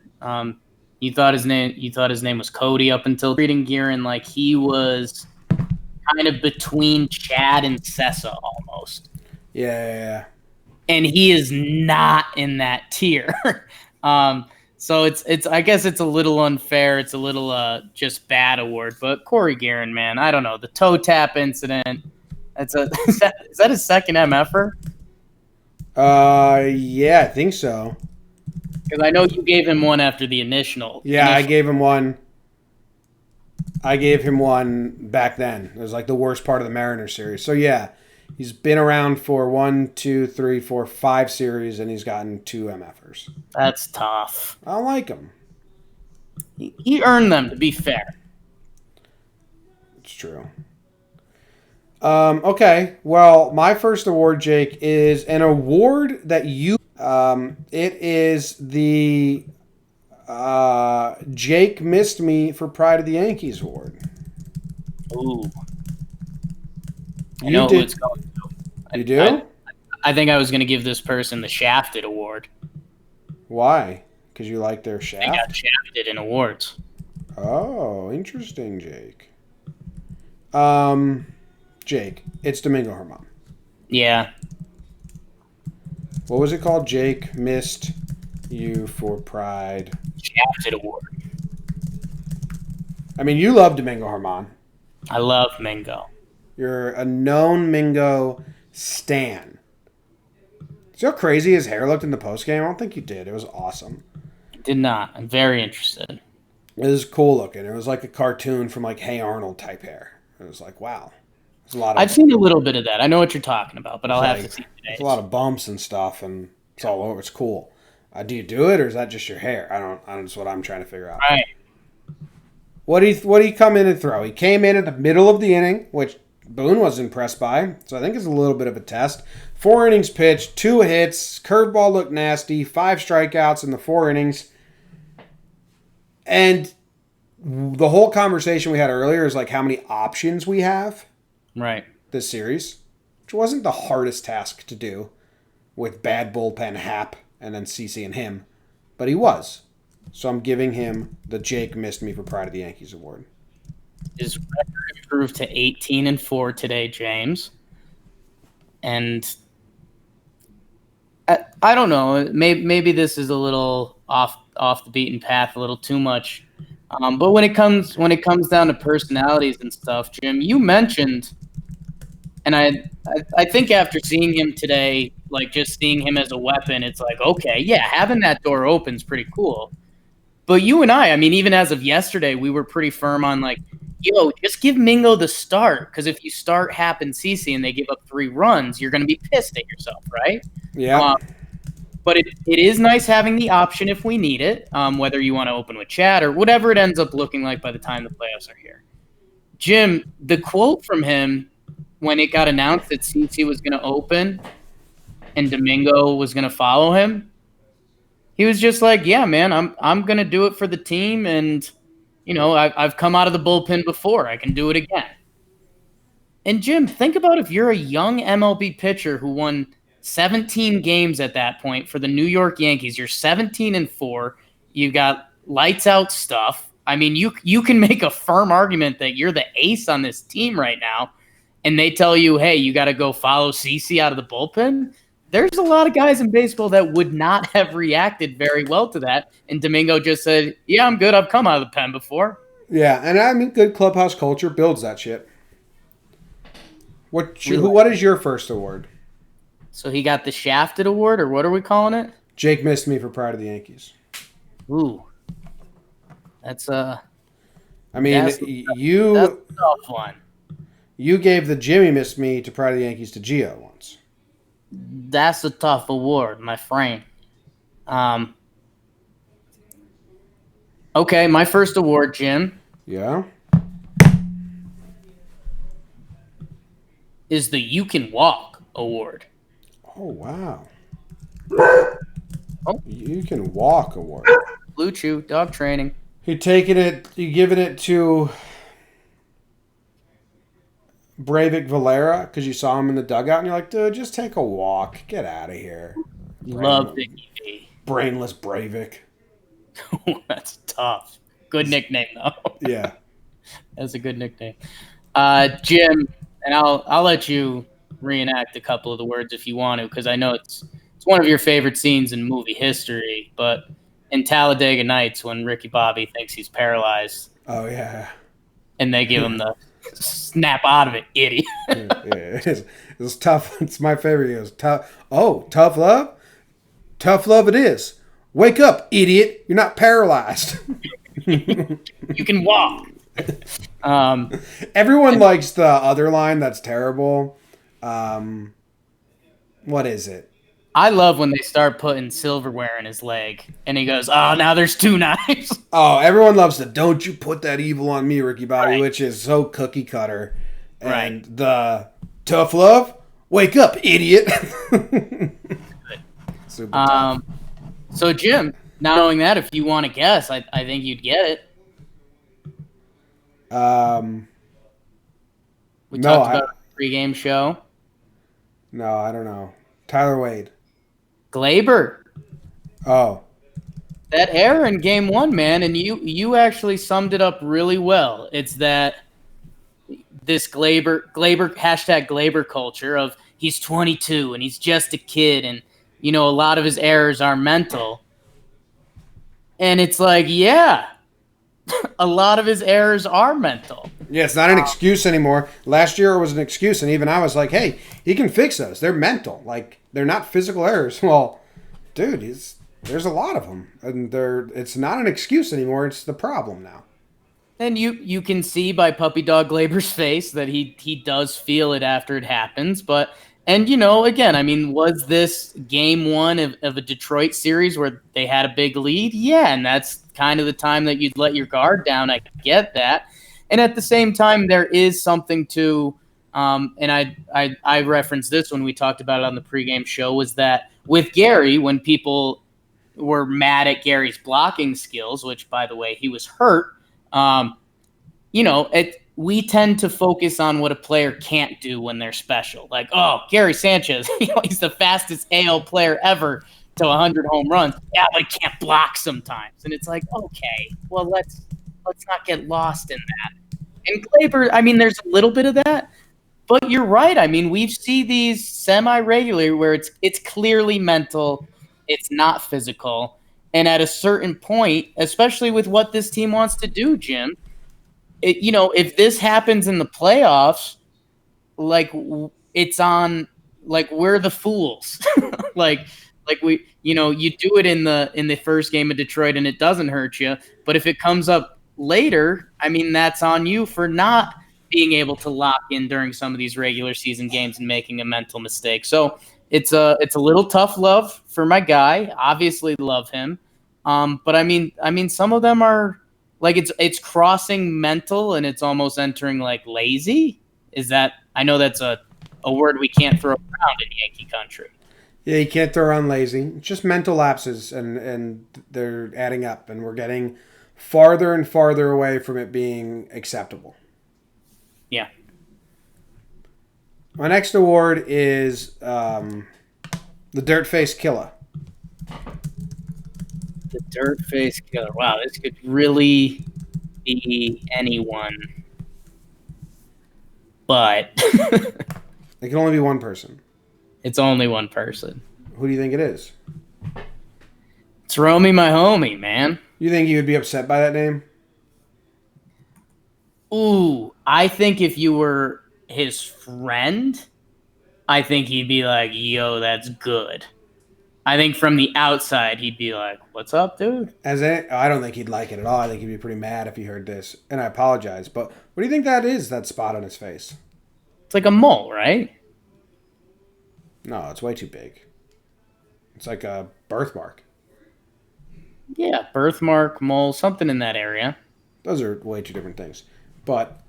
S2: You thought his name was Cody up until treating Guerin like he was kind of between Chad and Sessa almost.
S1: Yeah.
S2: And he is not in that tier. So it's I guess it's a little unfair. It's a little just bad award. But Corey Guerin, man, I don't know. The toe tap incident. Is that his second MFer?
S1: Yeah, I think so.
S2: Because I know you gave him one after the initial.
S1: Yeah, I gave him one. I gave him one back then. It was like the worst part of the Mariners series. So yeah, he's been around for 1, 2, 3, 4, 5 series, and he's gotten 2 MFers.
S2: That's tough.
S1: I don't like him.
S2: He earned them, to be fair.
S1: It's true. Okay, well, my first award, Jake, is an award that you... it is the Jake Missed Me for Pride of the Yankees award.
S2: Ooh. I know who it's going to.
S1: You do?
S2: I think I was going to give this person the Shafted Award.
S1: Why? Because you like their
S2: They
S1: shaft?
S2: got shafted in awards.
S1: Oh, interesting, Jake. Jake, it's Domingo Germán.
S2: Yeah.
S1: What was it called? Jake Missed You for Pride.
S2: Shafted Award.
S1: I mean, you love Domingo Germán.
S2: I love Mingo.
S1: You're a known Mingo stan. See how crazy his hair looked in the postgame? I don't think you did. It was awesome.
S2: Did not. I'm very interested.
S1: It was cool looking. It was like a cartoon from like Hey Arnold type hair. It was like, wow. There's a lot of,
S2: I've seen a little bit of that. I know what you're talking about, but I'll have to see
S1: there's
S2: today.
S1: a lot of bumps and stuff, and it's all over. It's cool. Do you do it, or is that just your hair? I don't. That's what I'm trying to figure out.
S2: Right.
S1: What did he come in and throw? He came in at the middle of the inning, which Boone was impressed by. So I think it's a little bit of a test. 4 innings pitched, 2 hits, curveball looked nasty, 5 strikeouts in the 4 innings. And the whole conversation we had earlier is like how many options we have
S2: Right.
S1: this series, which wasn't the hardest task to do with bad bullpen Hap and then CC and him. but he was. So I'm giving him the Jake missed me for Pride of the Yankees award.
S2: His record improved to 18-4 today, James. And I don't know. Maybe this is a little off the beaten path, a little too much. But when it comes down to personalities and stuff, Jim, you mentioned, and I think after seeing him today, like just seeing him as a weapon, it's like, okay, yeah, having that door open is pretty cool. But you and I mean, even as of yesterday, we were pretty firm on like, yo, just give Mingo the start, because if you start Happ and CeCe and they give up 3 runs, you're going to be pissed at yourself, right?
S1: Yeah.
S2: But it is nice having the option if we need it, whether you want to open with Chad or whatever it ends up looking like by the time the playoffs are here. Jim, the quote from him when it got announced that CeCe was going to open and Domingo was going to follow him, he was just like, yeah, man, I'm going to do it for the team. And, you know, I've come out of the bullpen before. I can do it again. And, Jim, think about if you're a young MLB pitcher who won 17 games at that point for the New York Yankees. You're 17-4. You've got lights out stuff. I mean, you can make a firm argument that you're the ace on this team right now. And they tell you, hey, you got to go follow CeCe out of the bullpen. There's a lot of guys in baseball that would not have reacted very well to that. And Domingo just said, yeah, I'm good. I've come out of the pen before.
S1: Yeah, and I mean, good clubhouse culture builds that shit. What is your first award?
S2: So he got the Shafted Award, or what are we calling it?
S1: Jake missed me for Pride of the Yankees.
S2: Ooh. That's
S1: I mean,
S2: that's a tough one.
S1: You gave the Jimmy missed me to Pride of the Yankees to Gio once.
S2: That's a tough award, my friend. Okay, my first award, Jim.
S1: Yeah?
S2: Is the You Can Walk Award.
S1: Oh, wow.
S2: Oh.
S1: You Can Walk award.
S2: Blue Chew, dog training.
S1: You giving it to Breivik Valera because you saw him in the dugout and you're like, dude, just take a walk. Get out of here.
S2: Love Vicky V.
S1: Brainless Breivik.
S2: That's tough. Good nickname, though.
S1: Yeah.
S2: That's a good nickname. Jim, and I'll let you reenact a couple of the words if you want to, because I know it's one of your favorite scenes in movie history. But in Talladega Nights, when Ricky Bobby thinks he's paralyzed,
S1: oh yeah,
S2: and they give him the snap out of it, idiot.
S1: Yeah, it's tough. It's my favorite. It was tough. Oh, tough love. Tough love it is. Wake up, idiot! You're not paralyzed.
S2: You can walk.
S1: Everyone likes the other line that's terrible. What is it?
S2: I love when they start putting silverware in his leg, and he goes, "Oh, now there's 2 knives."
S1: Oh, everyone loves the "Don't you put that evil on me, Ricky Bobby,"
S2: Right.
S1: which is so cookie cutter. And
S2: Right.
S1: the tough love, wake up, idiot. Super tough.
S2: So Jim, not knowing that, if you want to guess, I think you'd get it. We
S1: No,
S2: talked about the pregame show.
S1: No, I don't know. Tyler Wade.
S2: Glaber.
S1: Oh.
S2: That error in game 1, man, and you actually summed it up really well. It's that this Glaber hashtag Glaber culture of he's 22 and he's just a kid, and you know a lot of his errors are mental. And it's like, yeah, a lot of his errors are mental.
S1: Yeah, it's not an excuse anymore. Last year it was an excuse, and even I was like, hey, he can fix those. They're mental. Like, they're not physical errors. Well, dude, there's a lot of them. And it's not an excuse anymore. It's the problem now.
S2: And you can see by Puppy Dog Glaber's face that he does feel it after it happens. But, and you know, again, I mean, was this game 1 of a Detroit series where they had a big lead? Yeah, and that's kind of the time that you'd let your guard down. I get that. And at the same time, there is something to, and I referenced this when we talked about it on the pregame show, was that with Gary, when people were mad at Gary's blocking skills, which, by the way, he was hurt, you know, we tend to focus on what a player can't do when they're special. Like, oh, Gary Sanchez, he's the fastest AL player ever. to 100 home runs. Yeah, but he can't block sometimes. And it's like, okay, well, let's not get lost in that. And Gleyber, I mean, there's a little bit of that, but you're right. I mean, we see these semi-regular where it's clearly mental, it's not physical. And at a certain point, especially with what this team wants to do, Jim, if this happens in the playoffs, like it's on, like we're the fools. like we, you do it in the first game of Detroit and it doesn't hurt you, but if it comes up later, I mean, that's on you for not being able to lock in during some of these regular season games and making a mental mistake. So it's a little tough love for my guy. Obviously love him. But I mean some of them are like, it's crossing mental and it's almost entering like lazy. Is that, I know that's a word we can't throw around in Yankee country.
S1: Yeah, you can't throw around lazy. It's just mental lapses, and they're adding up, and we're getting farther and farther away from it being acceptable.
S2: Yeah.
S1: My next award is the Dirt Face Killer.
S2: The Dirt Face Killer. Wow, this could really be anyone. But
S1: It can only be one person.
S2: It's only one person.
S1: Who do you think it is?
S2: It's Romy, my homie, man.
S1: You think he would be upset by that name?
S2: Ooh, I think if you were his friend, I think he'd be like, yo, that's good. I think from the outside, he'd be like, what's up, dude?
S1: I don't think he'd like it at all. I think he'd be pretty mad if he heard this. And I apologize. But what do you think that is, that spot on his face?
S2: It's like a mole, right?
S1: No, it's way too big. It's like a birthmark.
S2: Yeah, birthmark, mole, something in that area.
S1: Those are way two different things. But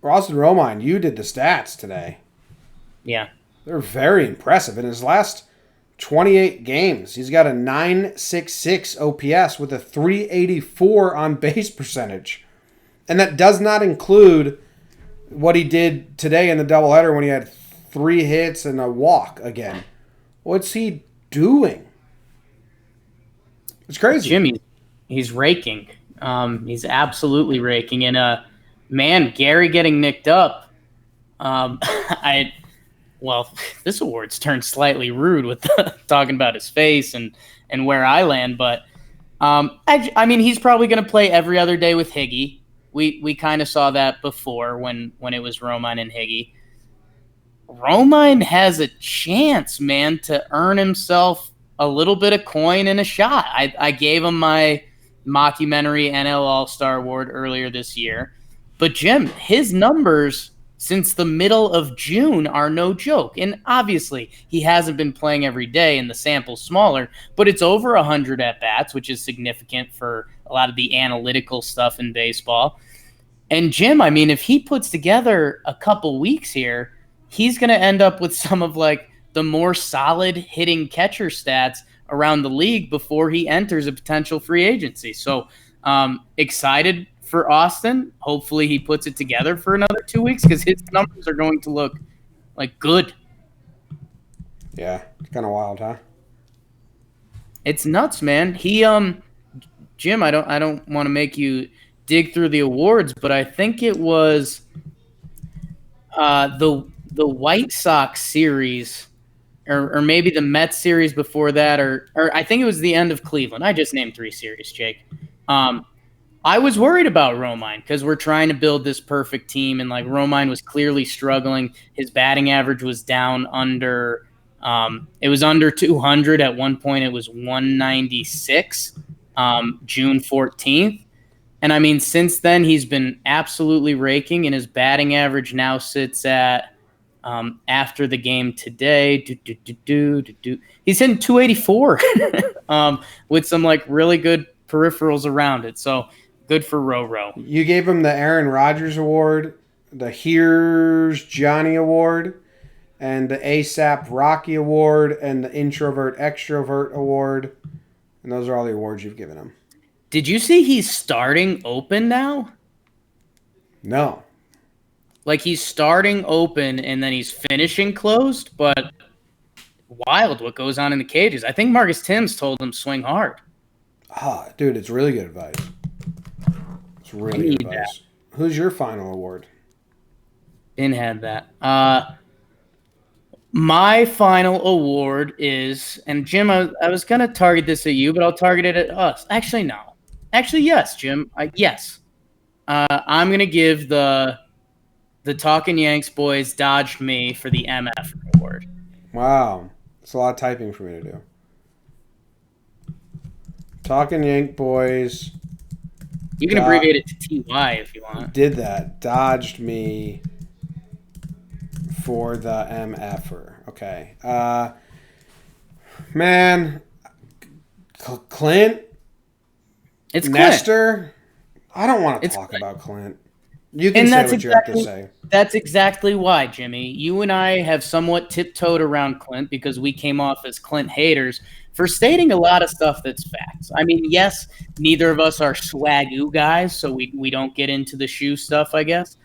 S1: Austin Romine, you did the stats today.
S2: Yeah.
S1: They're very impressive. In his last 28 games, he's got a 966 OPS with a 384 on base percentage. And that does not include what he did today in the doubleheader when he had 3 hits and a walk again. What's he doing? It's crazy.
S2: Jimmy, he's raking. He's absolutely raking. And man, Gary getting nicked up. This award's turned slightly rude with talking about his face and where I land, but I mean, he's probably going to play every other day with Higgy. We kind of saw that before when it was Romine and Higgy. Romine has a chance, man, to earn himself a little bit of coin and a shot. I gave him my mockumentary NL All-Star Award earlier this year. But, Jim, his numbers since the middle of June are no joke. And obviously, he hasn't been playing every day and the sample's smaller, but it's over 100 at-bats, which is significant for a lot of the analytical stuff in baseball. And, Jim, I mean, if he puts together a couple weeks here, he's going to end up with some of, like, the more solid hitting catcher stats around the league before he enters a potential free agency. So excited for Austin. Hopefully he puts it together for another 2 weeks because his numbers are going to look like good.
S1: Yeah, it's kind of wild, huh?
S2: It's nuts, man. He Jim, I don't want to make you dig through the awards, but I think it was the White Sox series, or maybe the Mets series before that, or I think it was the end of Cleveland. I just named 3 series, Jake. I was worried about Romine because we're trying to build this perfect team, and like Romine was clearly struggling. His batting average was down under it was under 200 at one point. It was 196 June 14th. And I mean, since then he's been absolutely raking, and his batting average now sits at after the game today, he's hitting 284 with some like really good peripherals around it. So good for Roro.
S1: You gave him the Aaron Rodgers Award, the Here's Johnny Award, and the ASAP Rocky Award, and the Introvert Extrovert Award. And those are all the awards you've given him.
S2: Did you see he's starting open now?
S1: No.
S2: Like he's starting open and then he's finishing closed, but wild what goes on in the cages. I think Marcus Timms told him swing hard.
S1: Ah, dude, it's really good advice. It's really good advice. Who's your final award?
S2: Didn't have that. My final award is, and Jim, I was going to target this at you, but I'll target it at us. Actually, no. Actually, yes, Jim. Yes. I'm going to give the Talkin' Yanks boys dodged me for the MF award.
S1: Wow. It's a lot of typing for me to do. Talkin' Yank boys.
S2: You can abbreviate it to TY if you want.
S1: Did that. Dodged me for the MFer. Okay. Man. Clint?
S2: It's
S1: Nestor?
S2: Clint.
S1: I don't want to talk about Clint. You can say what you have to say.
S2: That's exactly why, Jimmy. You and I have somewhat tiptoed around Clint because we came off as Clint haters for stating a lot of stuff that's facts. I mean, yes, neither of us are swagoo guys, so we don't get into the shoe stuff, I guess.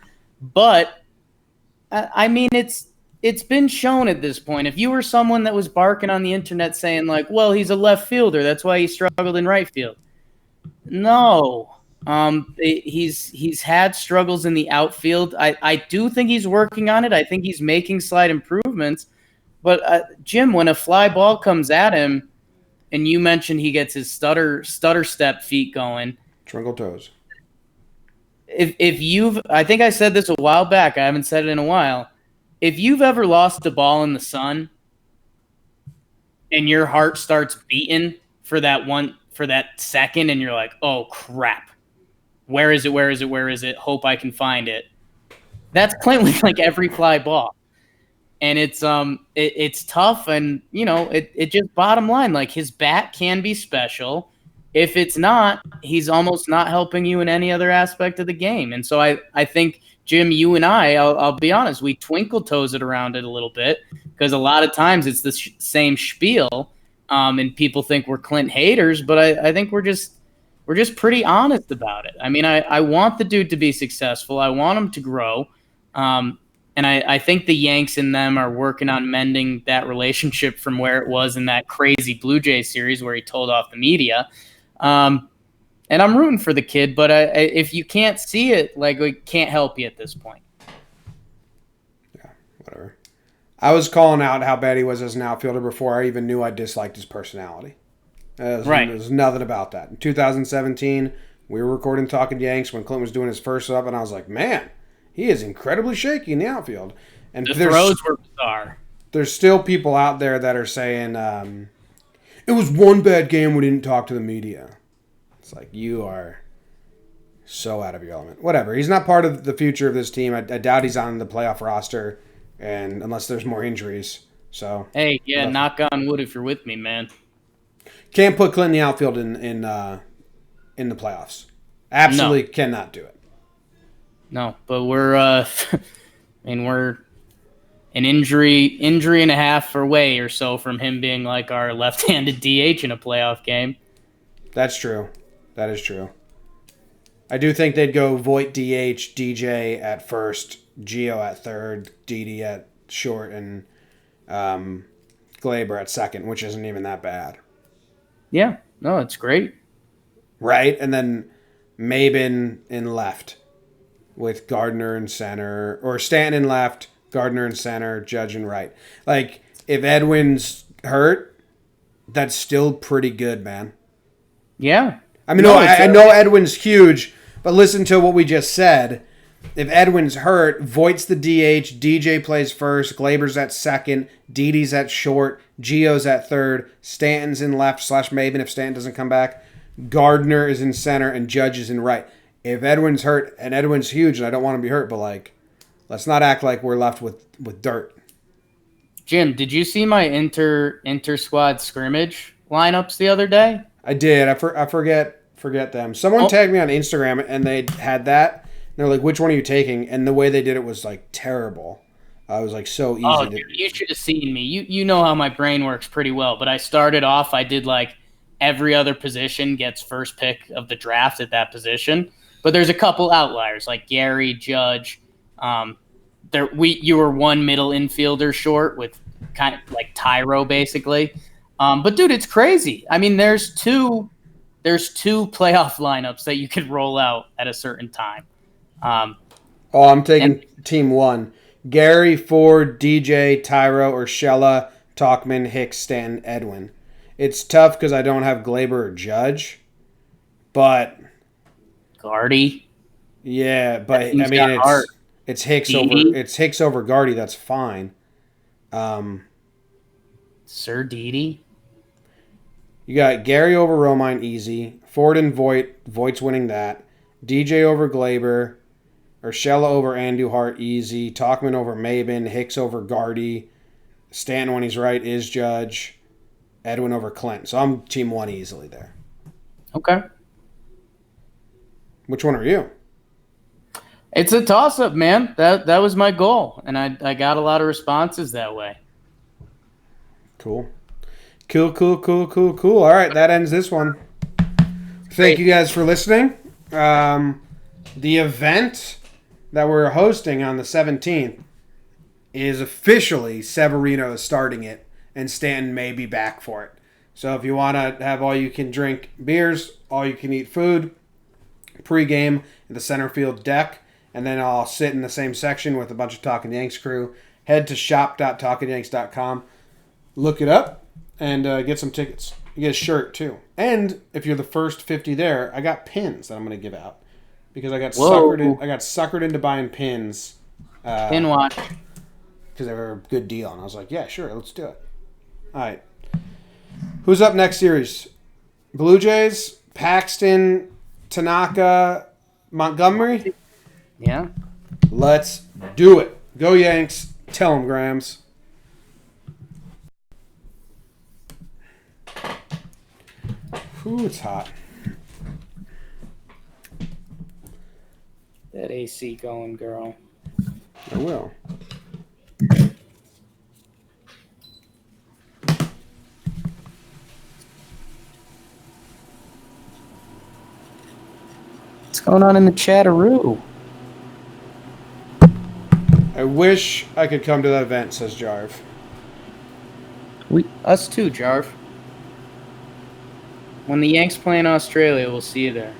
S2: But, I mean, it's been shown at this point. If you were someone that was barking on the internet saying, like, well, he's a left fielder, that's why he struggled in right field. No. He's had struggles in the outfield. I do think he's working on it. I think he's making slight improvements. But, Jim, when a fly ball comes at him, and you mentioned he gets his stutter step feet going.
S1: Twinkle toes.
S2: If you've, I think I said this a while back. I haven't said it in a while. If you've ever lost a ball in the sun and your heart starts beating for that second and you're like, oh, crap. Where is it? Where is it? Where is it? Hope I can find it. That's Clint with like every fly ball. And it's tough, and it just bottom line, like his bat can be special. If it's not, he's almost not helping you in any other aspect of the game. And so I think, Jim, you and I'll be honest, we twinkle toes it around it a little bit because a lot of times it's the same spiel, and people think we're Clint haters, but I think we're just pretty honest about it. I mean, I want the dude to be successful. I want him to grow. And I think the Yanks and them are working on mending that relationship from where it was in that crazy Blue Jays series where he told off the media. And I'm rooting for the kid, but if you can't see it, like, we can't help you at this point.
S1: Yeah, whatever. I was calling out how bad he was as an outfielder before I even knew I disliked his personality. There's nothing about that. In 2017, we were recording Talking Yanks when Clint was doing his first up, and I was like, man, he is incredibly shaky in the outfield. And
S2: the throws were bizarre.
S1: There's still people out there that are saying, it was one bad game we didn't talk to the media. It's like, you are so out of your element. Whatever. He's not part of the future of this team. I doubt he's on the playoff roster, and unless there's more injuries. So
S2: hey, yeah, knock on wood if you're with me, man.
S1: Can't put Clint in the outfield in the playoffs. Absolutely cannot do it.
S2: No, but we're we're an injury and a half away or so from him being like our left-handed DH in a playoff game.
S1: That's true. That is true. I do think they'd go Voit DH, DJ at first, Gio at third, Didi at short, and Glaber at second, which isn't even that bad.
S2: Yeah, no, it's great.
S1: Right, and then Maben in left with Gardner in center, or Stanton in left, Gardner in center, Judge in right. Like, if Edwin's hurt, that's still pretty good, man.
S2: Yeah.
S1: I mean, I know Edwin's huge, but listen to what we just said. If Edwin's hurt, Voigt's the DH, DJ plays first, Glaber's at second, Didi's at short, Gio's at third, Stanton's in left / Maben if Stanton doesn't come back, Gardner is in center, and Judge is in right. If Edwin's hurt, and Edwin's huge, and I don't want to be hurt, but like, let's not act like we're left with dirt.
S2: Jim, did you see my inter squad scrimmage lineups the other day?
S1: I did. I forget them. Someone tagged me on Instagram, and they had that. And they're like, "Which one are you taking?" And the way they did it was like terrible. I was like so easy.
S2: Oh, dude, you should have seen me. You know how my brain works pretty well. But I started off. I did like every other position gets first pick of the draft at that position. But there's a couple outliers like Gary, Judge. You were one middle infielder short with kind of like Tyro, basically. But dude, it's crazy. I mean, there's two playoff lineups that you could roll out at a certain time.
S1: I'm taking team 1. Gary, Ford, DJ, Tyro, Urshela, Talkman, Hicks, Stanton, Edwin. It's tough because I don't have Glaber or Judge, but
S2: Gardy.
S1: yeah, but I
S2: Who's
S1: mean
S2: got Hart?
S1: it's Hicks
S2: Didi?
S1: over Gardy. That's fine.
S2: Sir Didi.
S1: You got Gary over Romine, easy. Ford and Voigt. Voigt's winning that. DJ over Glaber. Urshela over Anduhart, easy. Talkman over Maben. Hicks over Gardy. Stanton, when he's right, is Judge. Edwin over Clint. So I'm team 1 easily there.
S2: Okay.
S1: Which one are you?
S2: It's a toss-up, man. That was my goal, and I got a lot of responses that way.
S1: Cool. All right, that ends this one. Thank you guys for listening. The event that we're hosting on the 17th is officially Severino is starting it, and Stanton may be back for it. So if you want to have all you can drink beers, all you can eat food, pregame at the center field deck, and then I'll sit in the same section with a bunch of Talkin' Yanks crew. Head to shop.talkinyanks.com, look it up, and get some tickets. You get a shirt too. And if you're the first 50 there, I got pins that I'm going to give out because I got suckered into buying pins.
S2: Pin watch.
S1: Because they were a good deal, and I was like, yeah, sure, let's do it. All right. Who's up next series? Blue Jays, Paxton, Tanaka, Montgomery?
S2: Yeah.
S1: Let's do it. Go Yanks. Tell them, Grams. Ooh, it's hot.
S2: That AC going, girl.
S1: I will.
S2: What's going on in the chatteroo?
S1: I wish I could come to that event, says Jarv.
S2: Us too, Jarv. When the Yanks play in Australia, we'll see you there.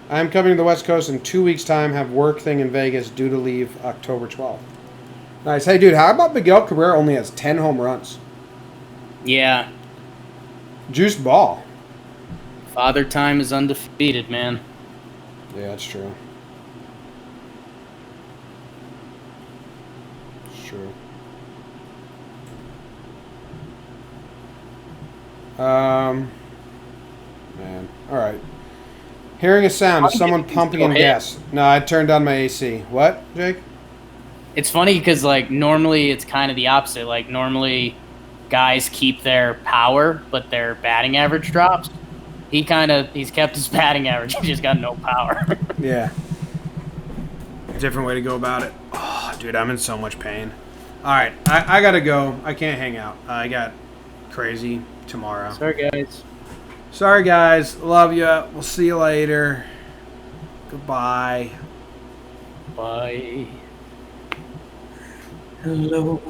S1: I'm coming to the West Coast in 2 weeks' time. Have work thing in Vegas, due to leave October 12th. Nice. Hey, dude, how about Miguel Cabrera only has 10 home runs?
S2: Yeah.
S1: Juiced ball.
S2: Father Time is undefeated, man.
S1: Yeah, that's true. It's true. Man. All right. Hearing a sound of someone pumping in gas. No, I turned on my AC. What, Jake?
S2: It's funny because, like, normally it's kind of the opposite. Like, normally guys keep their power, but their batting average drops. He's kept his batting average. He just got no power.
S1: Yeah. Different way to go about it. Oh, dude, I'm in so much pain. All right, I got to go. I can't hang out. I got crazy tomorrow. Sorry, guys. Love you. We'll see you later. Goodbye.
S2: Bye. Hello,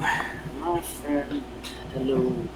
S2: my friend. Hello.